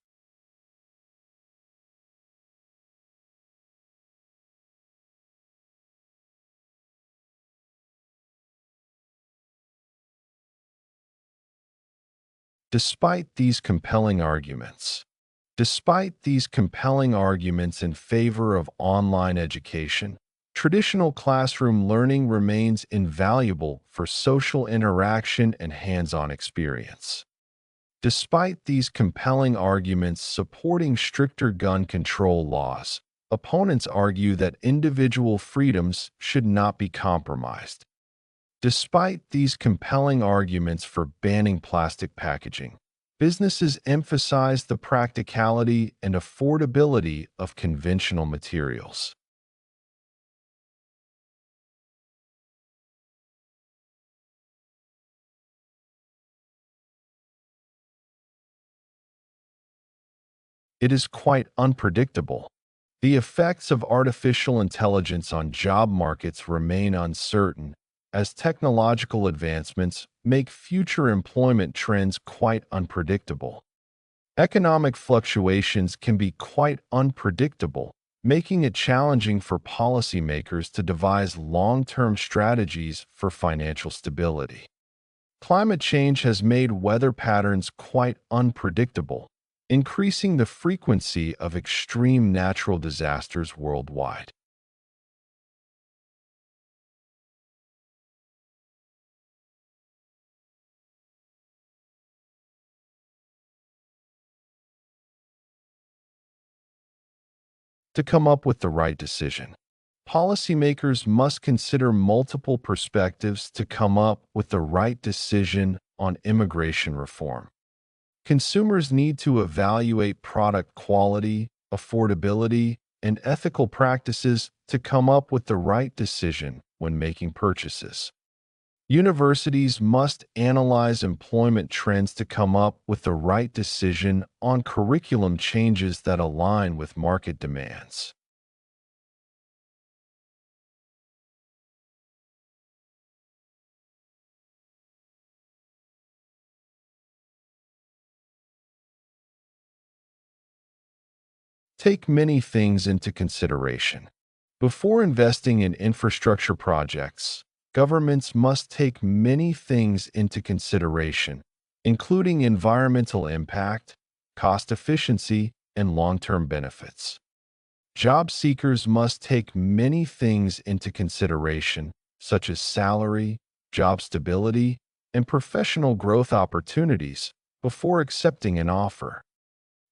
Speaker 1: Despite these compelling arguments, Despite these compelling arguments in favor of online education, traditional classroom learning remains invaluable for social interaction and hands-on experience. Despite these compelling arguments supporting stricter gun control laws, opponents argue that individual freedoms should not be compromised. Despite these compelling arguments for banning plastic packaging, businesses emphasize the practicality and affordability of conventional materials. It is quite unpredictable. The effects of artificial intelligence on job markets remain uncertain, as technological advancements make future employment trends quite unpredictable. Economic fluctuations can be quite unpredictable, making it challenging for policymakers to devise long-term strategies for financial stability. Climate change has made weather patterns quite unpredictable, increasing the frequency of extreme natural disasters worldwide. To come up with the right decision, policymakers must consider multiple perspectives to come up with the right decision on immigration reform. Consumers need to evaluate product quality, affordability, and ethical practices to come up with the right decision when making purchases. Universities must analyze employment trends to come up with the right decision on curriculum changes that align with market demands. Take many things into consideration. Before investing in infrastructure projects, governments must take many things into consideration, including environmental impact, cost efficiency, and long-term benefits. Job seekers must take many things into consideration, such as salary, job stability, and professional growth opportunities, before accepting an offer.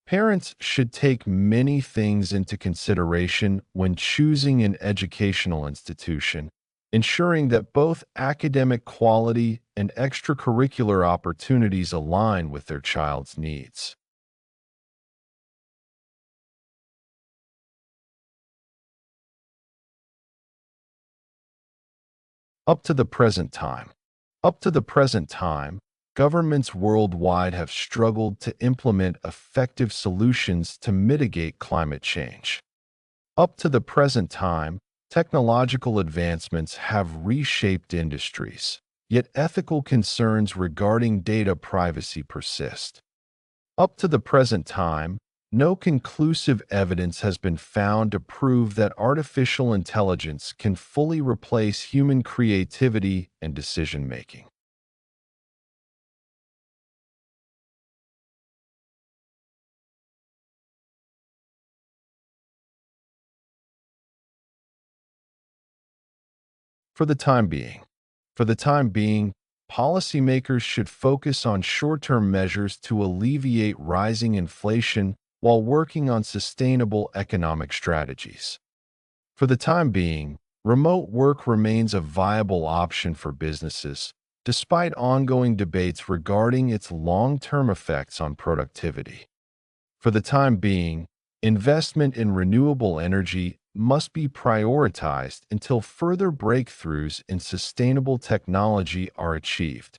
Speaker 1: Parents should take many things into consideration when choosing an educational institution, ensuring that both academic quality and extracurricular opportunities align with their child's needs. Up to the present time. Up to the present time, governments worldwide have struggled to implement effective solutions to mitigate climate change. Up to the present time, technological advancements have reshaped industries, yet ethical concerns regarding data privacy persist. Up to the present time, no conclusive evidence has been found to prove that artificial intelligence can fully replace human creativity and decision-making. For the time being, For the time being, policymakers should focus on short-term measures to alleviate rising inflation while working on sustainable economic strategies. For the time being, remote work remains a viable option for businesses, despite ongoing debates regarding its long-term effects on productivity. For the time being, Investment in renewable energy must be prioritized until further breakthroughs in sustainable technology are achieved.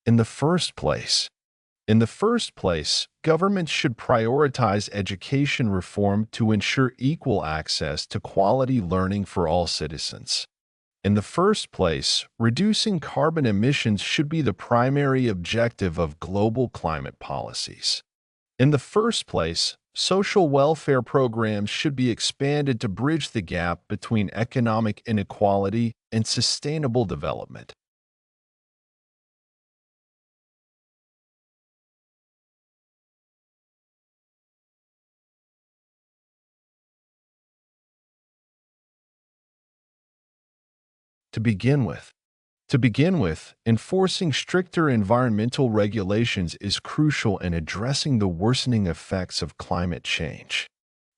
Speaker 1: In the first place, governments should prioritize education reform to ensure equal access to quality learning for all citizens. In the first place, reducing carbon emissions should be the primary objective of global climate policies. In the first place, social welfare programs should be expanded to bridge the gap between economic inequality and sustainable development. To begin with, enforcing stricter environmental regulations is crucial in addressing the worsening effects of climate change.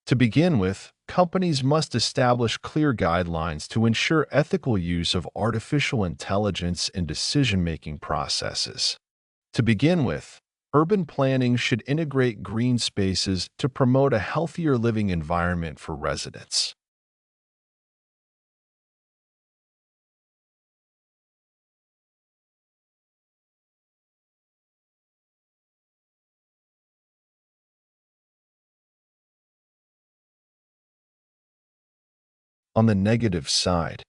Speaker 1: To begin with, companies must establish clear guidelines to ensure ethical use of artificial intelligence in decision-making processes. To begin with, urban planning should integrate green spaces to promote a healthier living environment for residents. On the negative side,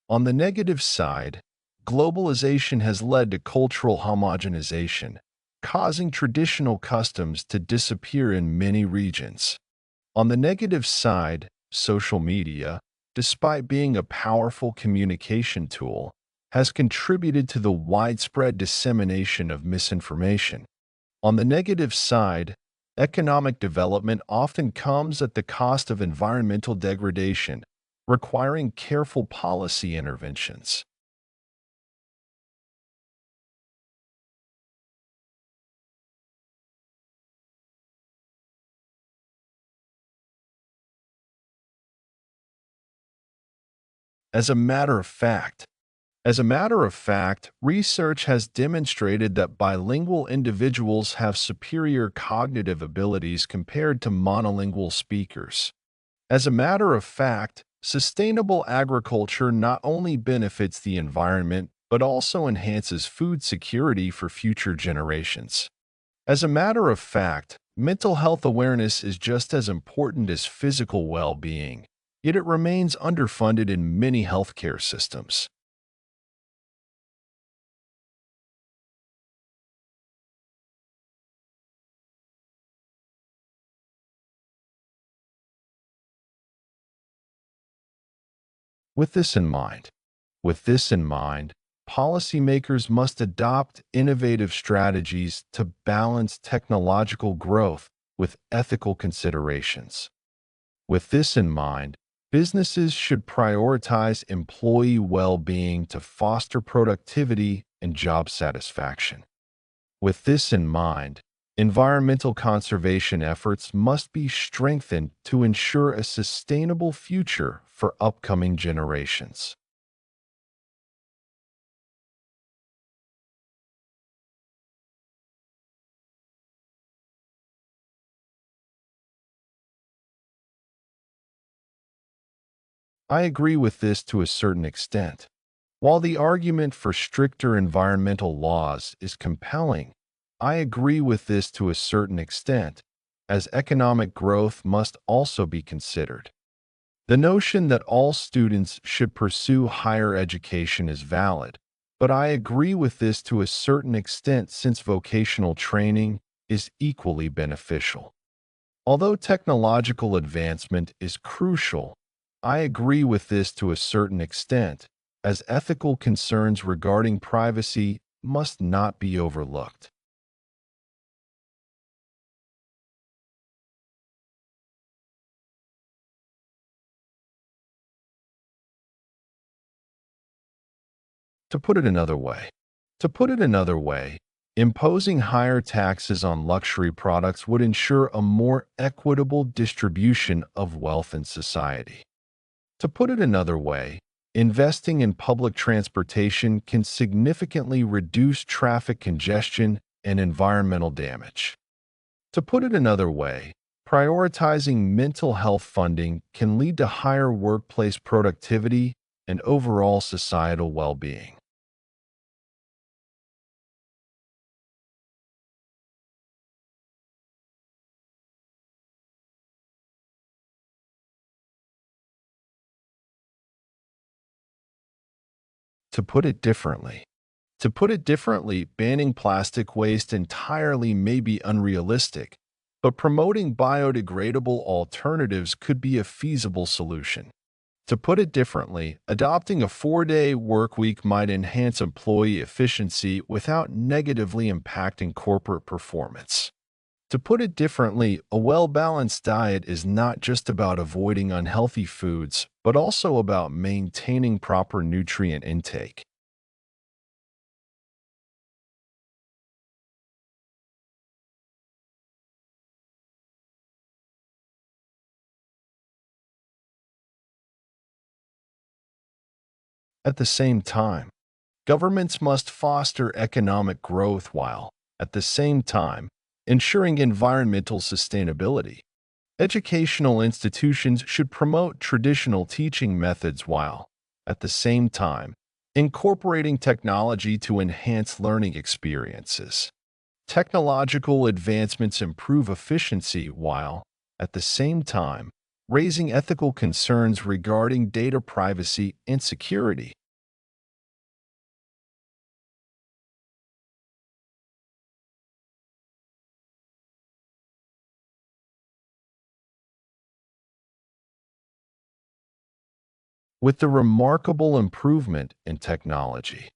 Speaker 1: On the negative side, globalization has led to cultural homogenization, causing traditional customs to disappear in many regions. On the negative side, social media, despite being a powerful communication tool, has contributed to the widespread dissemination of misinformation. On the negative side, economic development often comes at the cost of environmental degradation, requiring careful policy interventions. As a matter of fact, research has demonstrated that bilingual individuals have superior cognitive abilities compared to monolingual speakers. As a matter of fact, sustainable agriculture not only benefits the environment, but also enhances food security for future generations. As a matter of fact, mental health awareness is just as important as physical well-being, yet it remains underfunded in many healthcare systems. With this in mind, policymakers must adopt innovative strategies to balance technological growth with ethical considerations. With this in mind, businesses should prioritize employee well-being to foster productivity and job satisfaction. With this in mind, environmental conservation efforts must be strengthened to ensure a sustainable future for upcoming generations. I agree with this to a certain extent. While the argument for stricter environmental laws is compelling, I agree with this to a certain extent, as economic growth must also be considered. The notion that all students should pursue higher education is valid, but I agree with this to a certain extent since vocational training is equally beneficial. Although technological advancement is crucial, I agree with this to a certain extent, as ethical concerns regarding privacy must not be overlooked. To put it another way, to put it another way, imposing higher taxes on luxury products would ensure a more equitable distribution of wealth in society. To put it another way, investing in public transportation can significantly reduce traffic congestion and environmental damage. To put it another way, prioritizing mental health funding can lead to higher workplace productivity and overall societal well-being. To put it differently, banning plastic waste entirely may be unrealistic, but promoting biodegradable alternatives could be a feasible solution. To put it differently, adopting a 4-day work week might enhance employee efficiency without negatively impacting corporate performance. To put it differently, a well-balanced diet is not just about avoiding unhealthy foods, but also about maintaining proper nutrient intake. At the same time, governments must foster economic growth while, at the same time, ensuring environmental sustainability. Educational institutions should promote traditional teaching methods while, at the same time, incorporating technology to enhance learning experiences. Technological advancements improve efficiency while, at the same time, raising ethical concerns regarding data privacy and security. With the remarkable improvement in technology.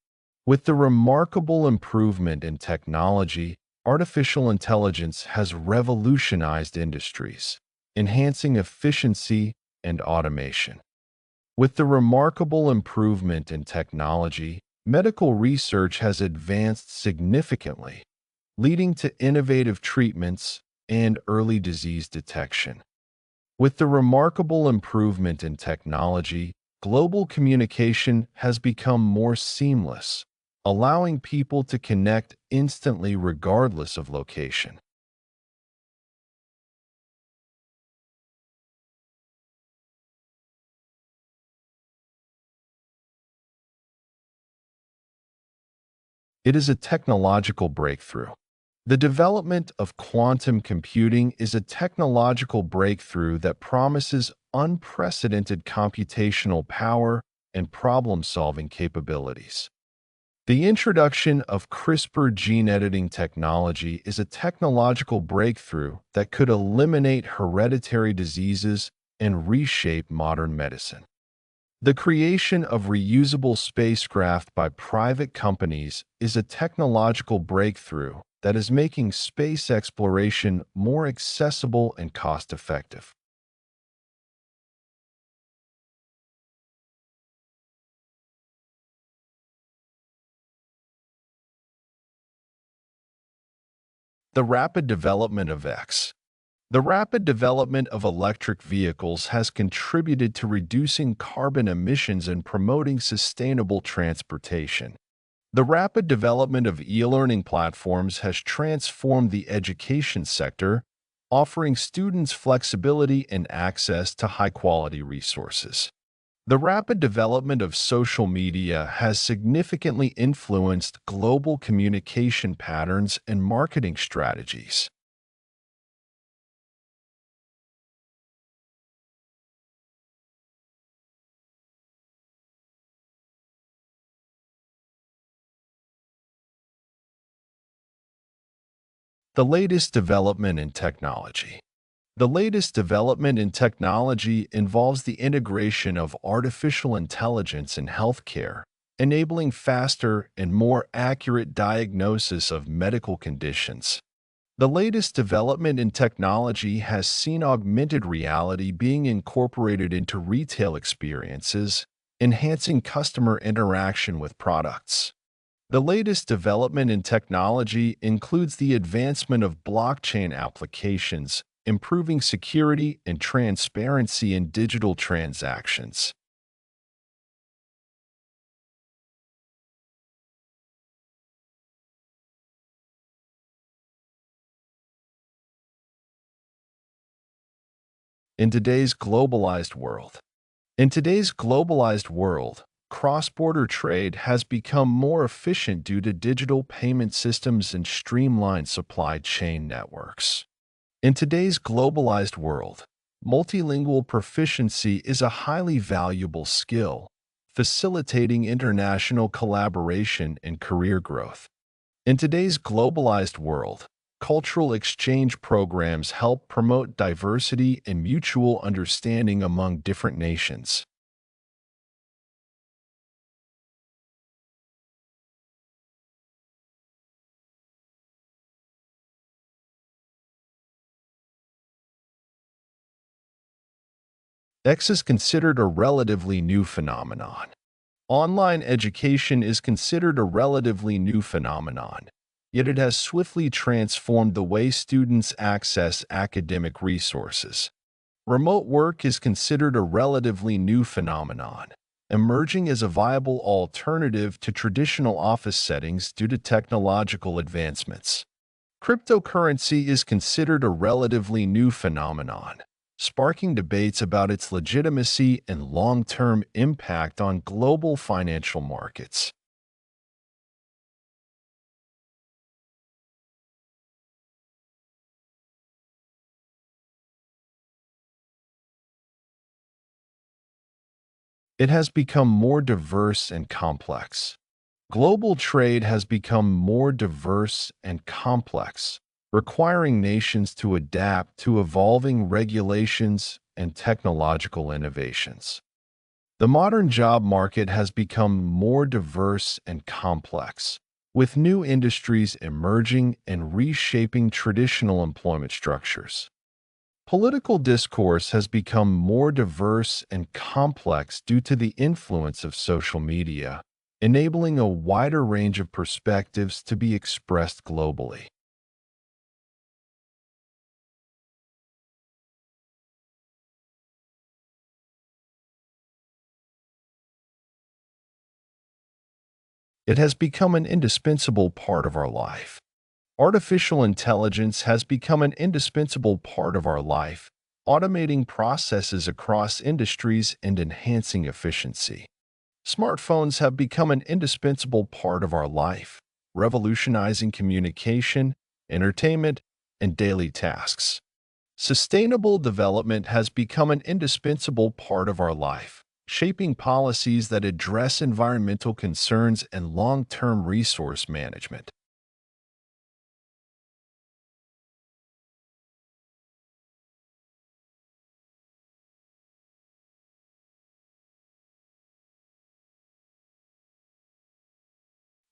Speaker 1: With the remarkable improvement in technology, artificial intelligence has revolutionized industries, enhancing efficiency and automation. With the remarkable improvement in technology, medical research has advanced significantly, leading to innovative treatments and early disease detection. With the remarkable improvement in technology, global communication has become more seamless, allowing people to connect instantly regardless of location. It is a technological breakthrough. The development of quantum computing is a technological breakthrough that promises unprecedented computational power and problem-solving capabilities. The introduction of CRISPR gene editing technology is a technological breakthrough that could eliminate hereditary diseases and reshape modern medicine. The creation of reusable spacecraft by private companies is a technological breakthrough that is making space exploration more accessible and cost-effective. The rapid development of X. The rapid development of electric vehicles has contributed to reducing carbon emissions and promoting sustainable transportation. The rapid development of e-learning platforms has transformed the education sector, offering students flexibility and access to high-quality resources. The rapid development of social media has significantly influenced global communication patterns and marketing strategies. The latest development in technology. The latest development in technology involves the integration of artificial intelligence in healthcare, enabling faster and more accurate diagnosis of medical conditions. The latest development in technology has seen augmented reality being incorporated into retail experiences, enhancing customer interaction with products. The latest development in technology includes the advancement of blockchain applications, improving security and transparency in digital transactions. In today's globalized world, In today's globalized world, cross-border trade has become more efficient due to digital payment systems and streamlined supply chain networks. In today's globalized world, multilingual proficiency is a highly valuable skill, facilitating international collaboration and career growth. In today's globalized world, cultural exchange programs help promote diversity and mutual understanding among different nations. X is considered a relatively new phenomenon. Online education is considered a relatively new phenomenon, yet it has swiftly transformed the way students access academic resources. Remote work is considered a relatively new phenomenon, emerging as a viable alternative to traditional office settings due to technological advancements. Cryptocurrency is considered a relatively new phenomenon, sparking debates about its legitimacy and long-term impact on global financial markets. It has become more diverse and complex. Global trade has become more diverse and complex, requiring nations to adapt to evolving regulations and technological innovations. The modern job market has become more diverse and complex, with new industries emerging and reshaping traditional employment structures. Political discourse has become more diverse and complex due to the influence of social media, enabling a wider range of perspectives to be expressed globally. It has become an indispensable part of our life. Artificial intelligence has become an indispensable part of our life, automating processes across industries and enhancing efficiency. Smartphones have become an indispensable part of our life, revolutionizing communication, entertainment, and daily tasks. Sustainable development has become an indispensable part of our life, shaping policies that address environmental concerns and long-term resource management.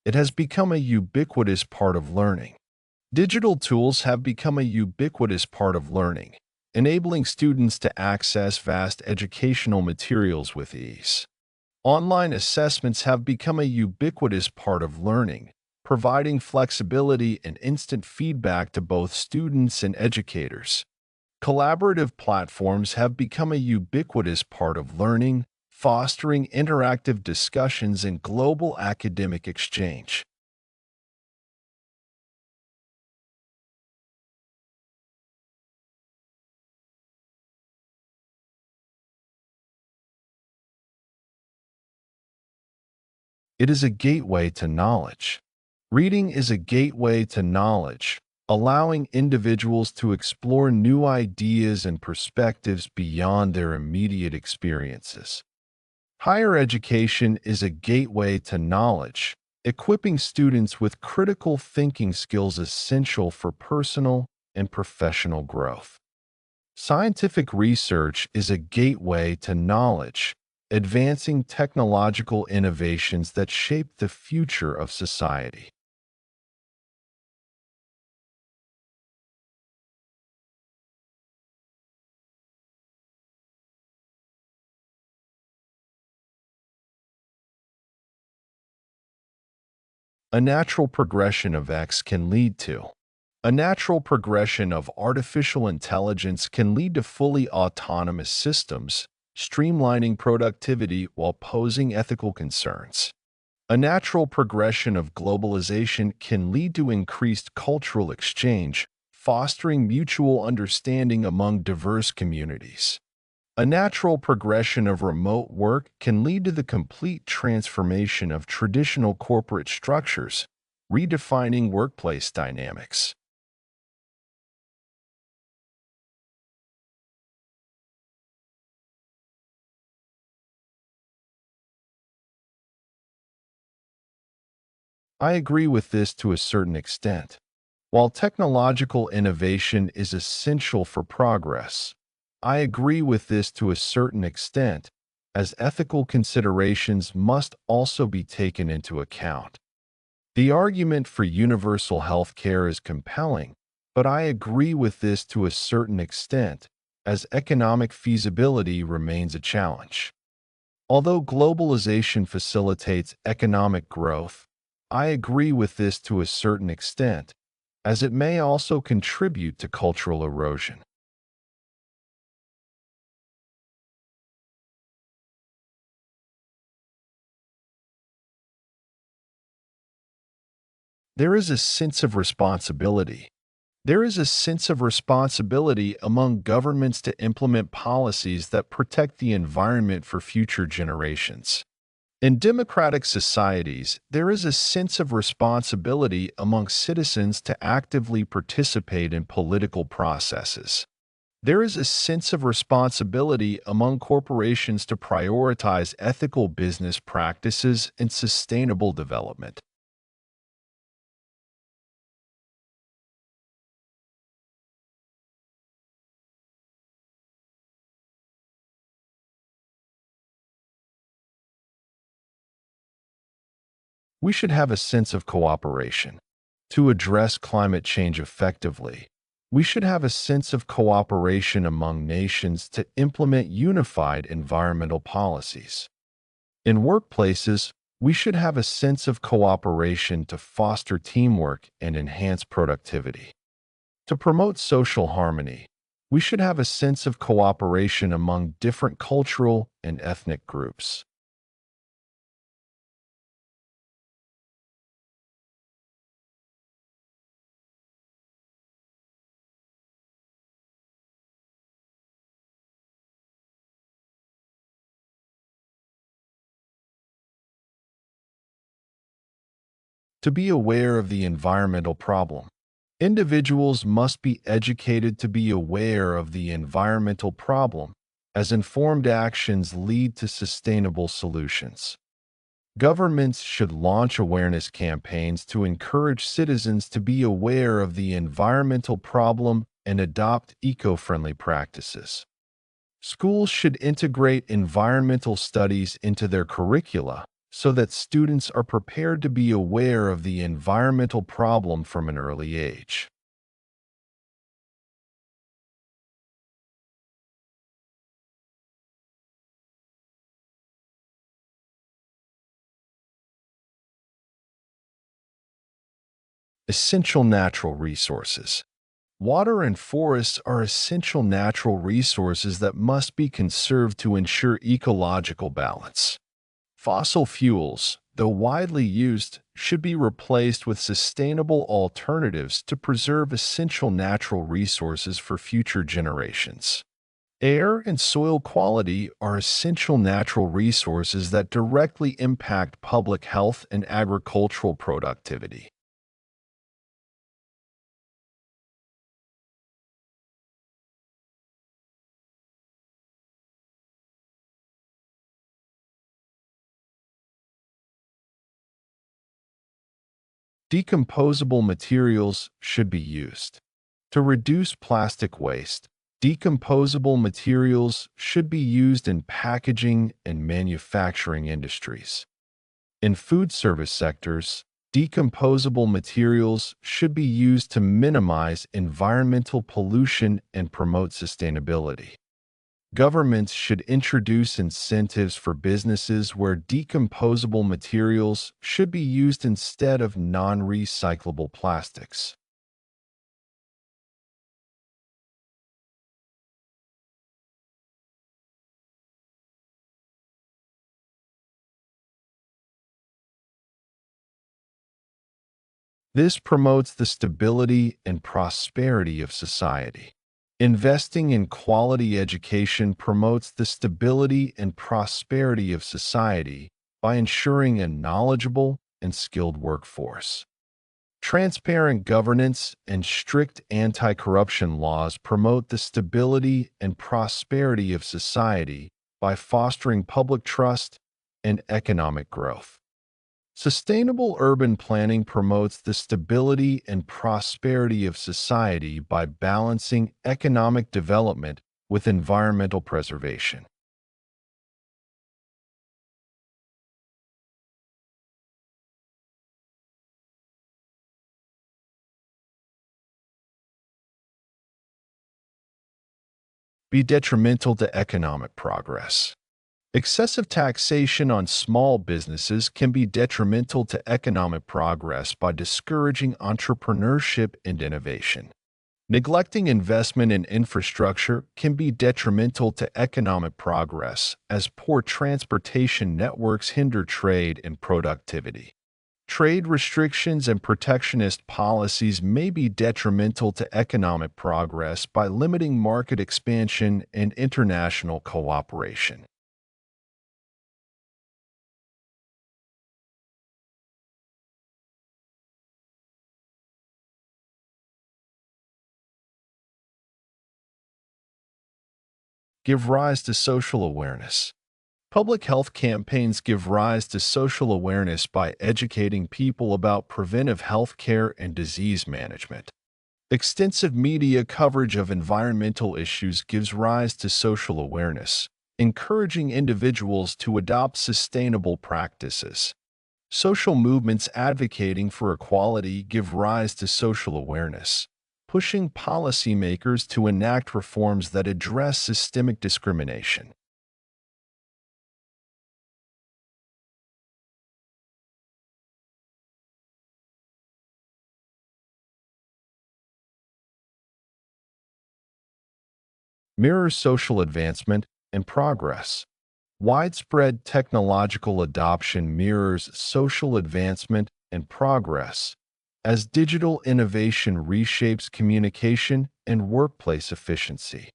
Speaker 1: It has become a ubiquitous part of learning. Digital tools have become a ubiquitous part of learning, enabling students to access vast educational materials with ease. Online assessments have become a ubiquitous part of learning, providing flexibility and instant feedback to both students and educators. Collaborative platforms have become a ubiquitous part of learning, fostering interactive discussions and global academic exchange. It is a gateway to knowledge. Reading is a gateway to knowledge, allowing individuals to explore new ideas and perspectives beyond their immediate experiences. Higher education is a gateway to knowledge, equipping students with critical thinking skills essential for personal and professional growth. Scientific research is a gateway to knowledge, advancing technological innovations that shape the future of society. A natural progression of X can lead to A natural progression of artificial intelligence can lead to fully autonomous systems, streamlining productivity while posing ethical concerns. A natural progression of globalization can lead to increased cultural exchange, fostering mutual understanding among diverse communities. A natural progression of remote work can lead to the complete transformation of traditional corporate structures, redefining workplace dynamics. I agree with this to a certain extent. While technological innovation is essential for progress, I agree with this to a certain extent, as ethical considerations must also be taken into account. The argument for universal health care is compelling, but I agree with this to a certain extent, as economic feasibility remains a challenge. Although globalization facilitates economic growth, I agree with this to a certain extent, as it may also contribute to cultural erosion. There is a sense of responsibility. There is a sense of responsibility among governments to implement policies that protect the environment for future generations. In democratic societies, there is a sense of responsibility among citizens to actively participate in political processes. There is a sense of responsibility among corporations to prioritize ethical business practices and sustainable development. We should have a sense of cooperation. To address climate change effectively, we should have a sense of cooperation among nations to implement unified environmental policies. In workplaces, we should have a sense of cooperation to foster teamwork and enhance productivity. To promote social harmony, we should have a sense of cooperation among different cultural and ethnic groups. To be aware of the environmental problem, individuals must be educated to be aware of the environmental problem, as informed actions lead to sustainable solutions. Governments should launch awareness campaigns to encourage citizens to be aware of the environmental problem and adopt eco-friendly practices. Schools should integrate environmental studies into their curricula so that students are prepared to be aware of the environmental problem from an early age. Essential natural resources. Water and forests are essential natural resources that must be conserved to ensure ecological balance. Fossil fuels, though widely used, should be replaced with sustainable alternatives to preserve essential natural resources for future generations. Air and soil quality are essential natural resources that directly impact public health and agricultural productivity. Decomposable materials should be used. To reduce plastic waste, decomposable materials should be used in packaging and manufacturing industries. In food service sectors, decomposable materials should be used to minimize environmental pollution and promote sustainability. Governments should introduce incentives for businesses where decomposable materials should be used instead of non-recyclable plastics. This promotes the stability and prosperity of society. Investing in quality education promotes the stability and prosperity of society by ensuring a knowledgeable and skilled workforce. Transparent governance and strict anti-corruption laws promote the stability and prosperity of society by fostering public trust and economic growth. Sustainable urban planning promotes the stability and prosperity of society by balancing economic development with environmental preservation. Be detrimental to economic progress. Excessive taxation on small businesses can be detrimental to economic progress by discouraging entrepreneurship and innovation. Neglecting investment in infrastructure can be detrimental to economic progress as poor transportation networks hinder trade and productivity. Trade restrictions and protectionist policies may be detrimental to economic progress by limiting market expansion and international cooperation. Give rise to social awareness. Public health campaigns give rise to social awareness by educating people about preventive health care and disease management. Extensive media coverage of environmental issues gives rise to social awareness, encouraging individuals to adopt sustainable practices. Social movements advocating for equality give rise to social awareness, pushing policymakers to enact reforms that address systemic discrimination. Mirrors social advancement and progress. Widespread technological adoption mirrors social advancement and progress as digital innovation reshapes communication and workplace efficiency.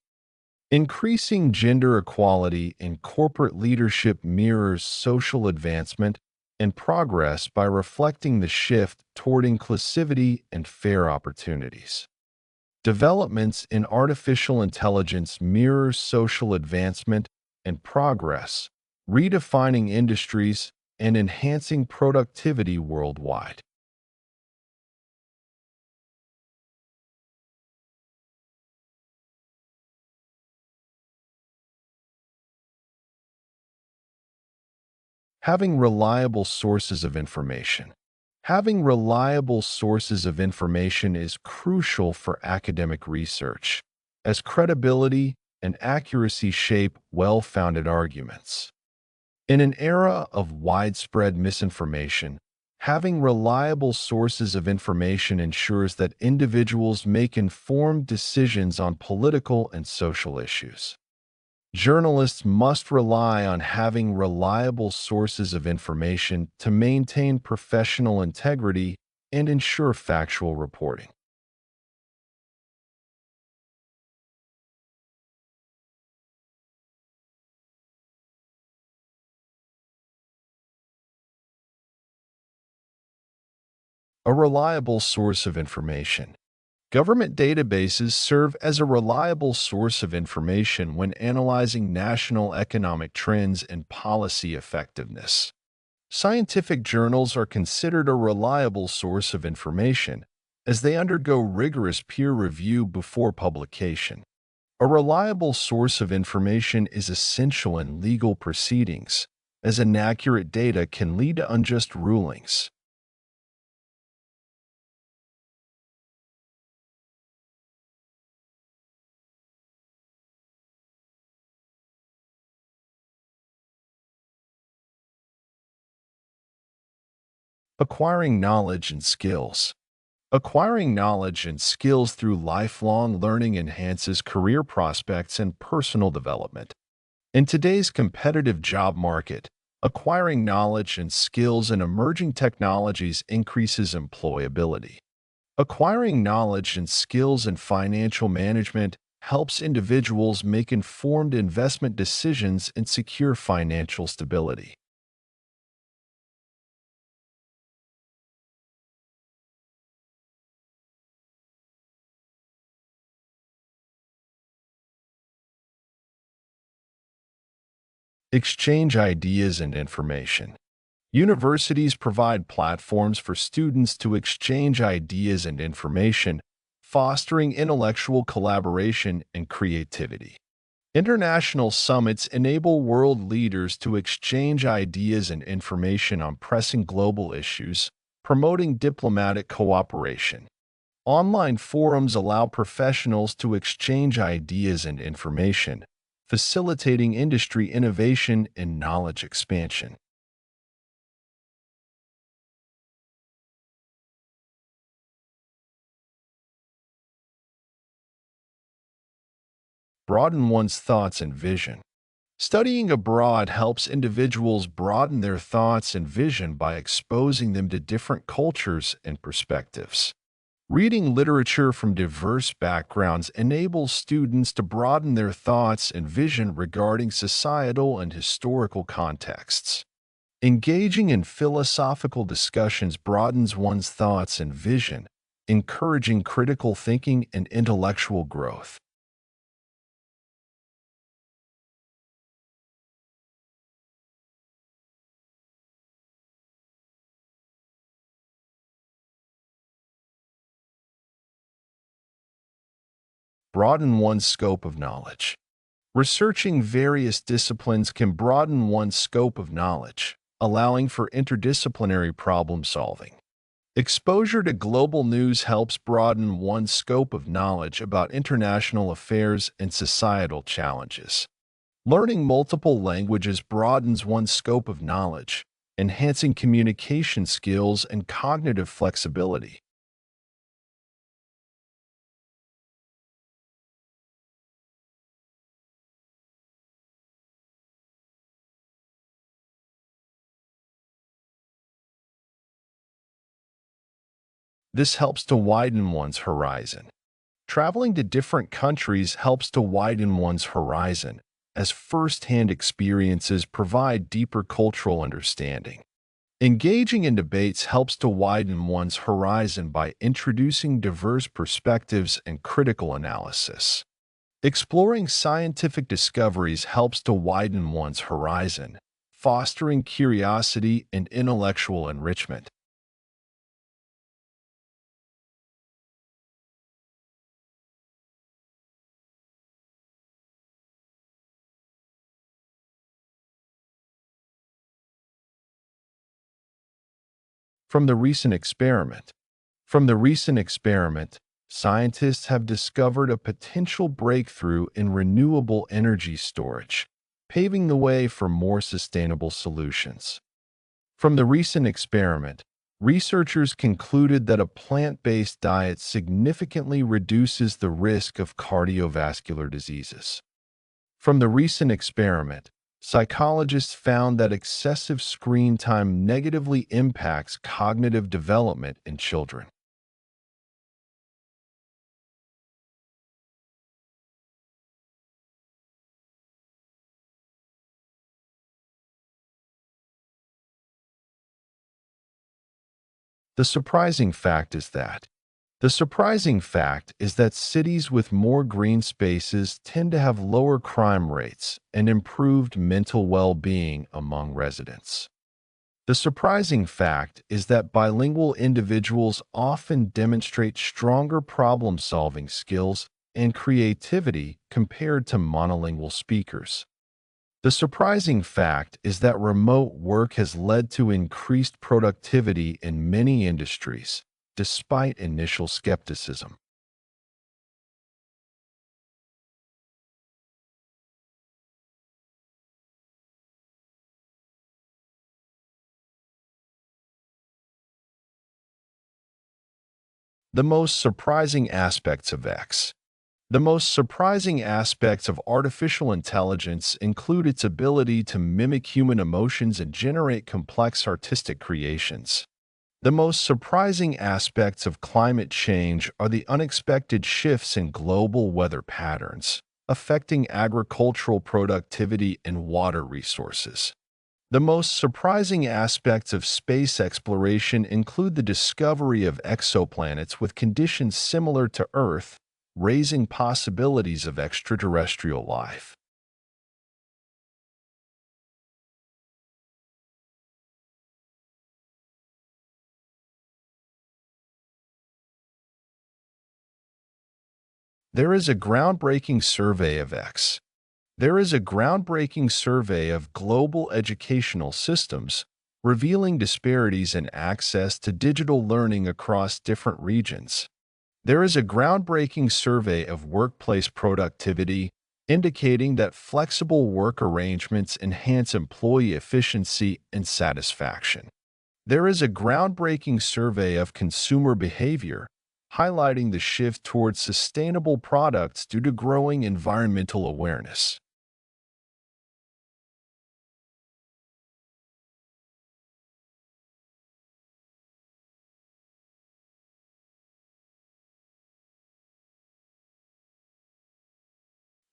Speaker 1: Increasing gender equality in corporate leadership mirrors social advancement and progress by reflecting the shift toward inclusivity and fair opportunities. Developments in artificial intelligence mirror social advancement and progress, redefining industries and enhancing productivity worldwide. Having reliable sources of information. Having reliable sources of information is crucial for academic research, as credibility and accuracy shape well-founded arguments. In an era of widespread misinformation, having reliable sources of information ensures that individuals make informed decisions on political and social issues. Journalists must rely on having reliable sources of information to maintain professional integrity and ensure factual reporting. A reliable source of information. Government databases serve as a reliable source of information when analyzing national economic trends and policy effectiveness. Scientific journals are considered a reliable source of information as they undergo rigorous peer review before publication. A reliable source of information is essential in legal proceedings, as inaccurate data can lead to unjust rulings. Acquiring knowledge and skills. Acquiring knowledge and skills through lifelong learning enhances career prospects and personal development. In today's competitive job market, Acquiring knowledge and skills in emerging technologies increases employability. Acquiring knowledge and skills in financial management helps individuals make informed investment decisions and secure financial stability. Exchange ideas and information. Universities provide platforms for students to exchange ideas and information, fostering intellectual collaboration and creativity. International summits enable world leaders to exchange ideas and information on pressing global issues, promoting diplomatic cooperation. Online forums allow professionals to exchange ideas and information, facilitating industry innovation and knowledge expansion. Broaden one's thoughts and vision. Studying abroad helps individuals broaden their thoughts and vision by exposing them to different cultures and perspectives. Reading literature from diverse backgrounds enables students to broaden their thoughts and vision regarding societal and historical contexts. Engaging in philosophical discussions broadens one's thoughts and vision, encouraging critical thinking and intellectual growth. Broaden one's scope of knowledge. Researching various disciplines can broaden one's scope of knowledge, allowing for interdisciplinary problem solving. Exposure to global news helps broaden one's scope of knowledge about international affairs and societal challenges. Learning multiple languages broadens one's scope of knowledge, enhancing communication skills and cognitive flexibility. This helps to widen one's horizon. Traveling to different countries helps to widen one's horizon, as first-hand experiences provide deeper cultural understanding. Engaging in debates helps to widen one's horizon by introducing diverse perspectives and critical analysis. Exploring scientific discoveries helps to widen one's horizon, fostering curiosity and intellectual enrichment. From the recent experiment, From the recent experiment, scientists have discovered a potential breakthrough in renewable energy storage, paving the way for more sustainable solutions. From the recent experiment, researchers concluded that a plant-based diet significantly reduces the risk of cardiovascular diseases. From the recent experiment, psychologists found that excessive screen time negatively impacts cognitive development in children. The surprising fact is that The surprising fact is that cities with more green spaces tend to have lower crime rates and improved mental well-being among residents. The surprising fact is that bilingual individuals often demonstrate stronger problem-solving skills and creativity compared to monolingual speakers. The surprising fact is that remote work has led to increased productivity in many industries, despite initial skepticism. The most surprising aspects of X. The most surprising aspects of artificial intelligence include its ability to mimic human emotions and generate complex artistic creations. The most surprising aspects of climate change are the unexpected shifts in global weather patterns, affecting agricultural productivity and water resources. The most surprising aspects of space exploration include the discovery of exoplanets with conditions similar to Earth, raising possibilities of extraterrestrial life. There is a groundbreaking survey of X. There is a groundbreaking survey of global educational systems, revealing disparities in access to digital learning across different regions. There is a groundbreaking survey of workplace productivity, indicating that flexible work arrangements enhance employee efficiency and satisfaction. There is a groundbreaking survey of consumer behavior, highlighting the shift towards sustainable products due to growing environmental awareness.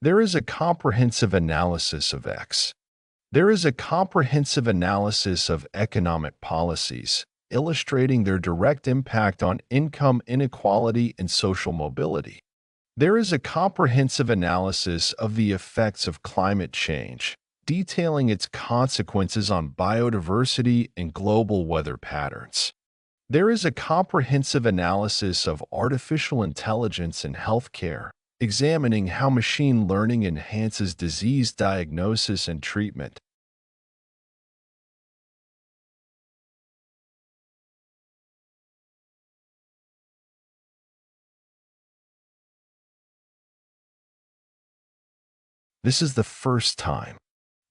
Speaker 1: There is a comprehensive analysis of X. There is a comprehensive analysis of economic policies, illustrating their direct impact on income inequality and social mobility. There is a comprehensive analysis of the effects of climate change, detailing its consequences on biodiversity and global weather patterns. There is a comprehensive analysis of artificial intelligence in healthcare, examining how machine learning enhances disease diagnosis and treatment. This is the first time.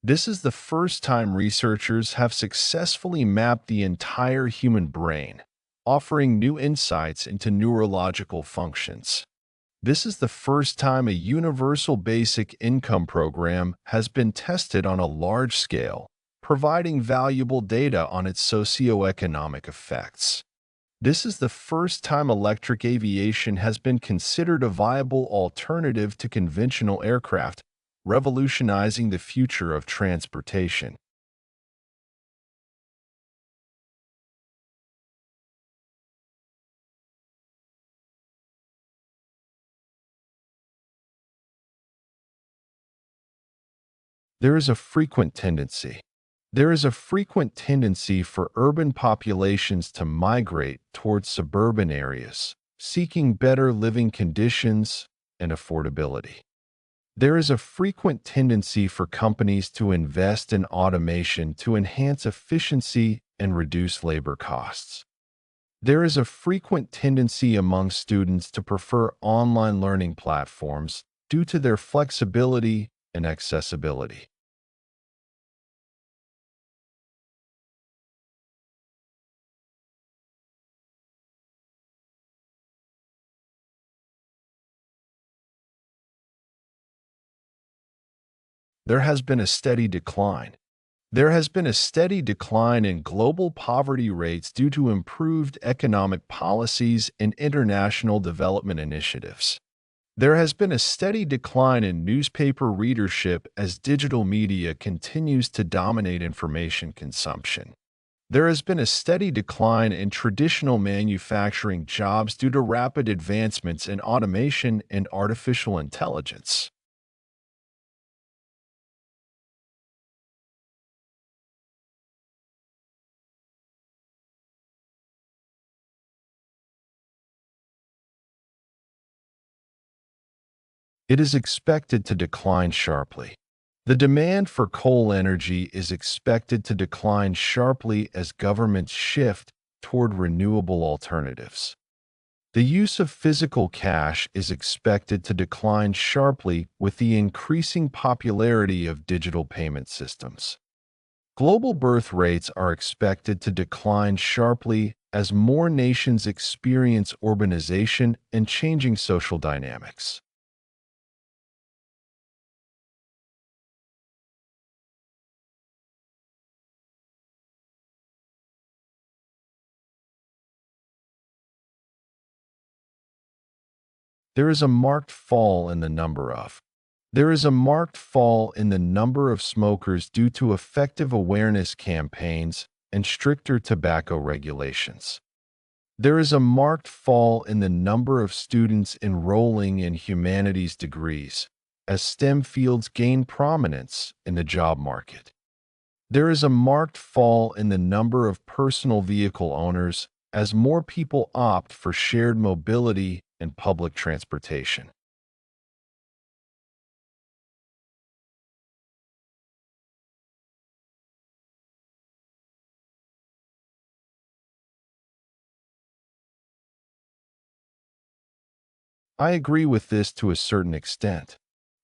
Speaker 1: This is the first time researchers have successfully mapped the entire human brain, offering new insights into neurological functions. This is the first time a universal basic income program has been tested on a large scale, providing valuable data on its socioeconomic effects. This is the first time electric aviation has been considered a viable alternative to conventional aircraft, revolutionizing the future of transportation. There is a frequent tendency. There is a frequent tendency for urban populations to migrate towards suburban areas, seeking better living conditions and affordability. There is a frequent tendency for companies to invest in automation to enhance efficiency and reduce labor costs. There is a frequent tendency among students to prefer online learning platforms due to their flexibility and accessibility. There has been a steady decline. There has been a steady decline in global poverty rates due to improved economic policies and international development initiatives. There has been a steady decline in newspaper readership as digital media continues to dominate information consumption. There has been a steady decline in traditional manufacturing jobs due to rapid advancements in automation and artificial intelligence. It is expected to decline sharply. The demand for coal energy is expected to decline sharply as governments shift toward renewable alternatives. The use of physical cash is expected to decline sharply with the increasing popularity of digital payment systems. Global birth rates are expected to decline sharply as more nations experience urbanization and changing social dynamics. There is a marked fall in the number of. There is a marked fall in the number of smokers due to effective awareness campaigns and stricter tobacco regulations. There is a marked fall in the number of students enrolling in humanities degrees as STEM fields gain prominence in the job market. There is a marked fall in the number of personal vehicle owners as more people opt for shared mobility and public transportation. I agree with this to a certain extent.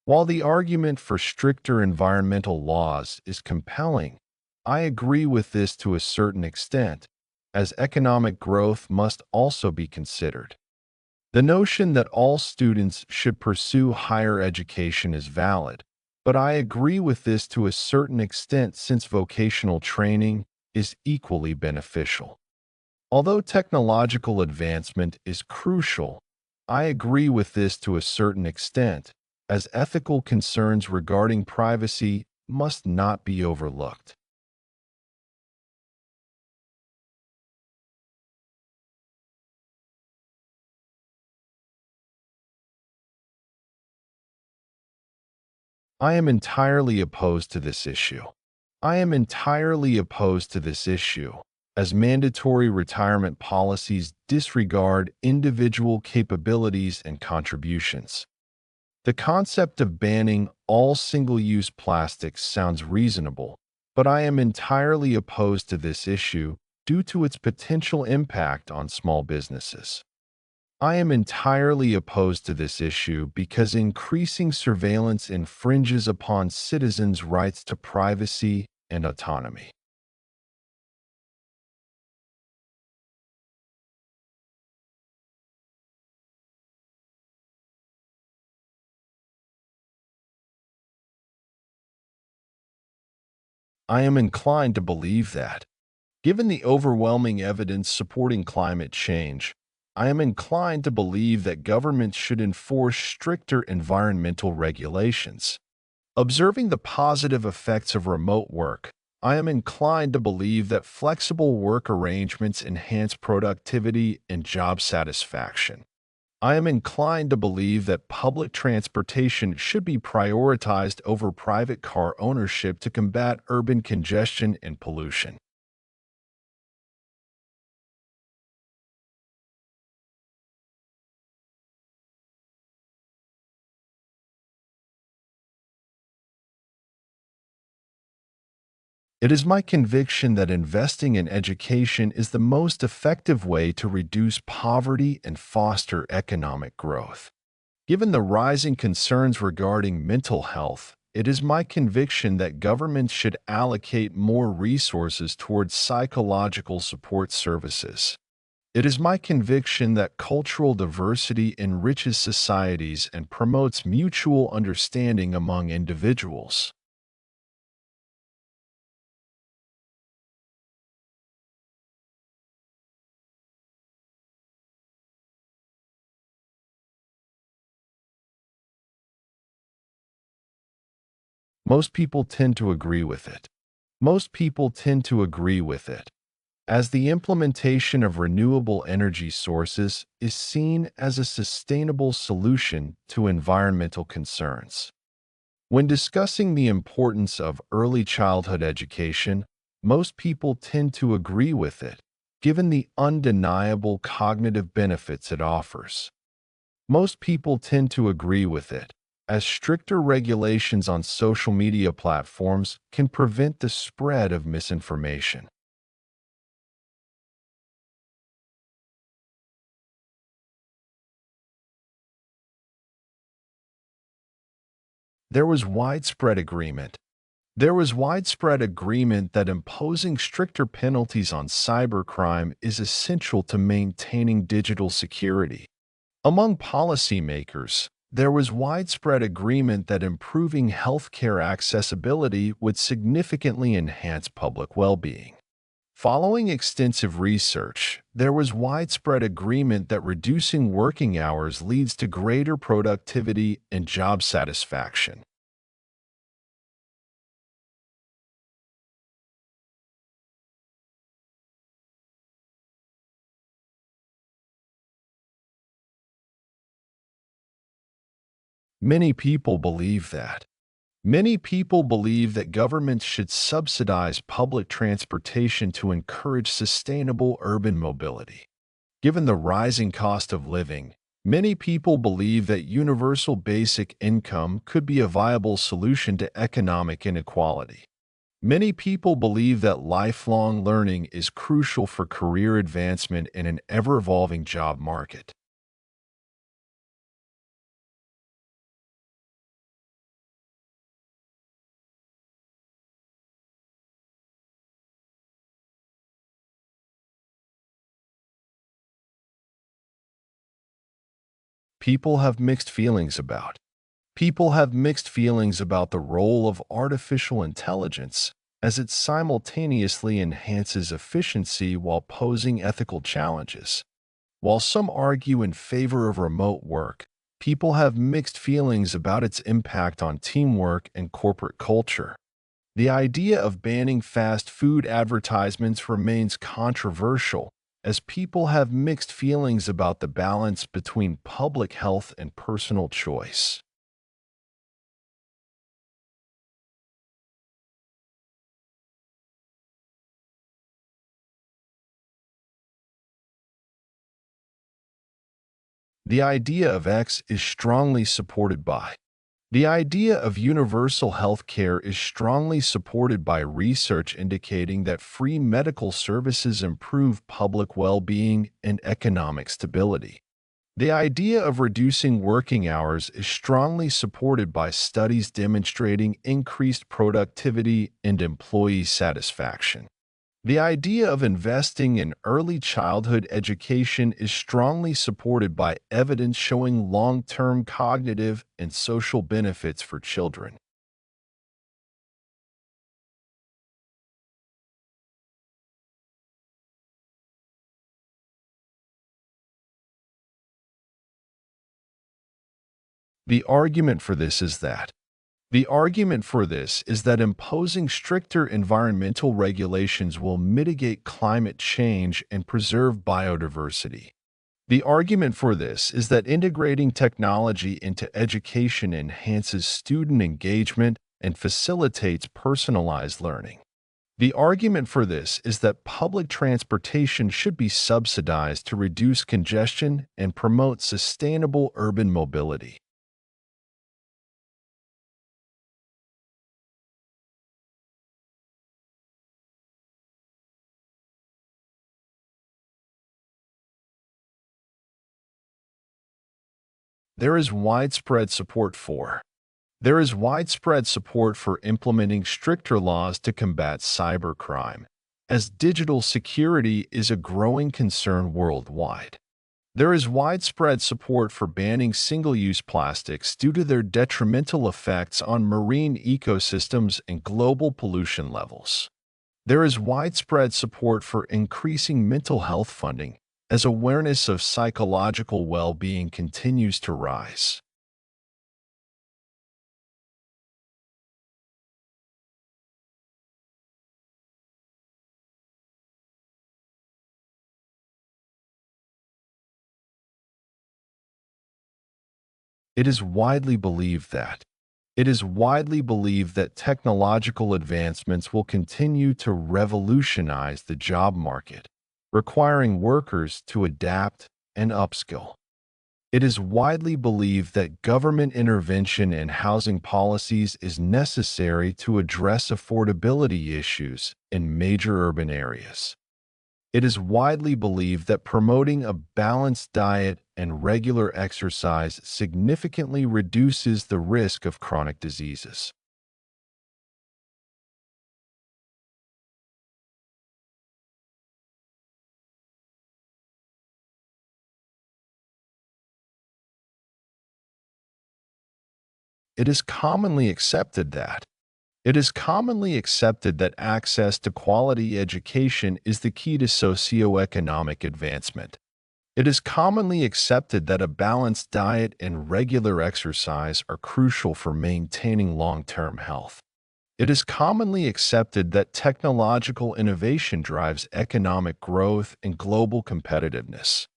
Speaker 1: While the argument for stricter environmental laws is compelling, I agree with this to a certain extent, as economic growth must also be considered. The notion that all students should pursue higher education is valid, but I agree with this to a certain extent since vocational training is equally beneficial. Although technological advancement is crucial, I agree with this to a certain extent, as ethical concerns regarding privacy must not be overlooked. I am entirely opposed to this issue. I am entirely opposed to this issue, as mandatory retirement policies disregard individual capabilities and contributions. The concept of banning all single-use plastics sounds reasonable, but I am entirely opposed to this issue due to its potential impact on small businesses. I am entirely opposed to this issue because increasing surveillance infringes upon citizens' rights to privacy and autonomy. I am inclined to believe that, given the overwhelming evidence supporting climate change, I am inclined to believe that governments should enforce stricter environmental regulations. Observing the positive effects of remote work, I am inclined to believe that flexible work arrangements enhance productivity and job satisfaction. I am inclined to believe that public transportation should be prioritized over private car ownership to combat urban congestion and pollution. It is my conviction that investing in education is the most effective way to reduce poverty and foster economic growth. Given the rising concerns regarding mental health, it is my conviction that governments should allocate more resources towards psychological support services. It is my conviction that cultural diversity enriches societies and promotes mutual understanding among individuals. Most people tend to agree with it. Most people tend to agree with it, as the implementation of renewable energy sources is seen as a sustainable solution to environmental concerns. When discussing the importance of early childhood education, most people tend to agree with it, given the undeniable cognitive benefits it offers. Most people tend to agree with it, as stricter regulations on social media platforms can prevent the spread of misinformation. There was widespread agreement. There was widespread agreement that imposing stricter penalties on cybercrime is essential to maintaining digital security. Among policymakers, there was widespread agreement that improving healthcare accessibility would significantly enhance public well-being. Following extensive research, there was widespread agreement that reducing working hours leads to greater productivity and job satisfaction. Many people believe that. Many people believe that governments should subsidize public transportation to encourage sustainable urban mobility. Given the rising cost of living, many people believe that universal basic income could be a viable solution to economic inequality. Many people believe that lifelong learning is crucial for career advancement in an ever-evolving job market. People have mixed feelings about. People have mixed feelings about the role of artificial intelligence as it simultaneously enhances efficiency while posing ethical challenges. While some argue in favor of remote work, people have mixed feelings about its impact on teamwork and corporate culture. The idea of banning fast food advertisements remains controversial, as people have mixed feelings about the balance between public health and personal choice. The idea of X is strongly supported by. The idea of universal health care is strongly supported by research indicating that free medical services improve public well-being and economic stability. The idea of reducing working hours is strongly supported by studies demonstrating increased productivity and employee satisfaction. The idea of investing in early childhood education is strongly supported by evidence showing long-term cognitive and social benefits for children. The argument for this is that imposing stricter environmental regulations will mitigate climate change and preserve biodiversity. The argument for this is that integrating technology into education enhances student engagement and facilitates personalized learning. The argument for this is that public transportation should be subsidized to reduce congestion and promote sustainable urban mobility. There is widespread support for. There is widespread support for implementing stricter laws to combat cybercrime, as digital security is a growing concern worldwide. There is widespread support for banning single-use plastics due to their detrimental effects on marine ecosystems and global pollution levels. There is widespread support for increasing mental health funding as awareness of psychological well-being continues to rise. It is widely believed that technological advancements will continue to revolutionize the job market, requiring workers to adapt and upskill. It is widely believed that government intervention in housing policies is necessary to address affordability issues in major urban areas. It is widely believed that promoting a balanced diet and regular exercise significantly reduces the risk of chronic diseases. It is commonly accepted that It is commonly accepted that access to quality education is the key to socioeconomic advancement. It is commonly accepted that a balanced diet and regular exercise are crucial for maintaining long-term health. It is commonly accepted that technological innovation drives economic growth and global competitiveness.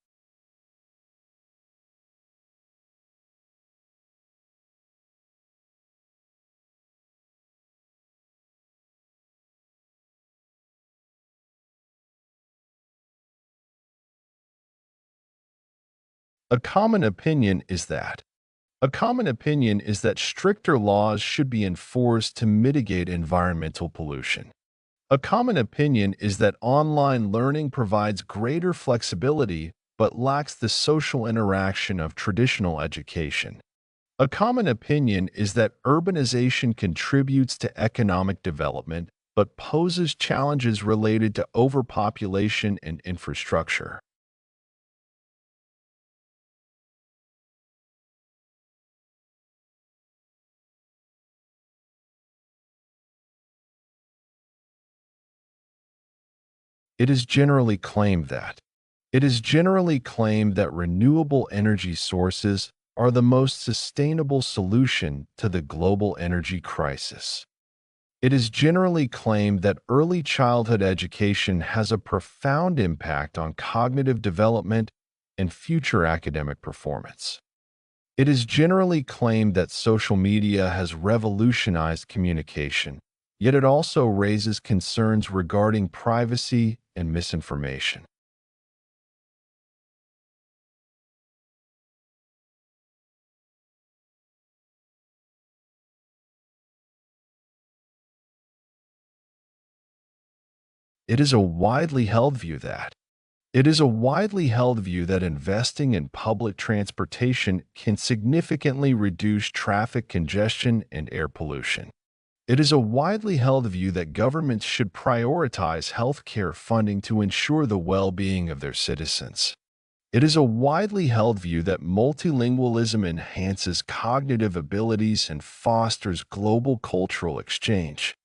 Speaker 1: A common opinion is that A common opinion is that stricter laws should be enforced to mitigate environmental pollution. A common opinion is that online learning provides greater flexibility but lacks the social interaction of traditional education. A common opinion is that urbanization contributes to economic development but poses challenges related to overpopulation and infrastructure. It is generally claimed that It is generally claimed that renewable energy sources are the most sustainable solution to the global energy crisis. It is generally claimed that early childhood education has a profound impact on cognitive development and future academic performance. It is generally claimed that social media has revolutionized communication, yet it also raises concerns regarding privacy and misinformation. It is a widely held view that It is a widely held view that investing in public transportation can significantly reduce traffic congestion and air pollution. It is a widely held view that governments should prioritize healthcare funding to ensure the well-being of their citizens. It is a widely held view that multilingualism enhances cognitive abilities and fosters global cultural exchange.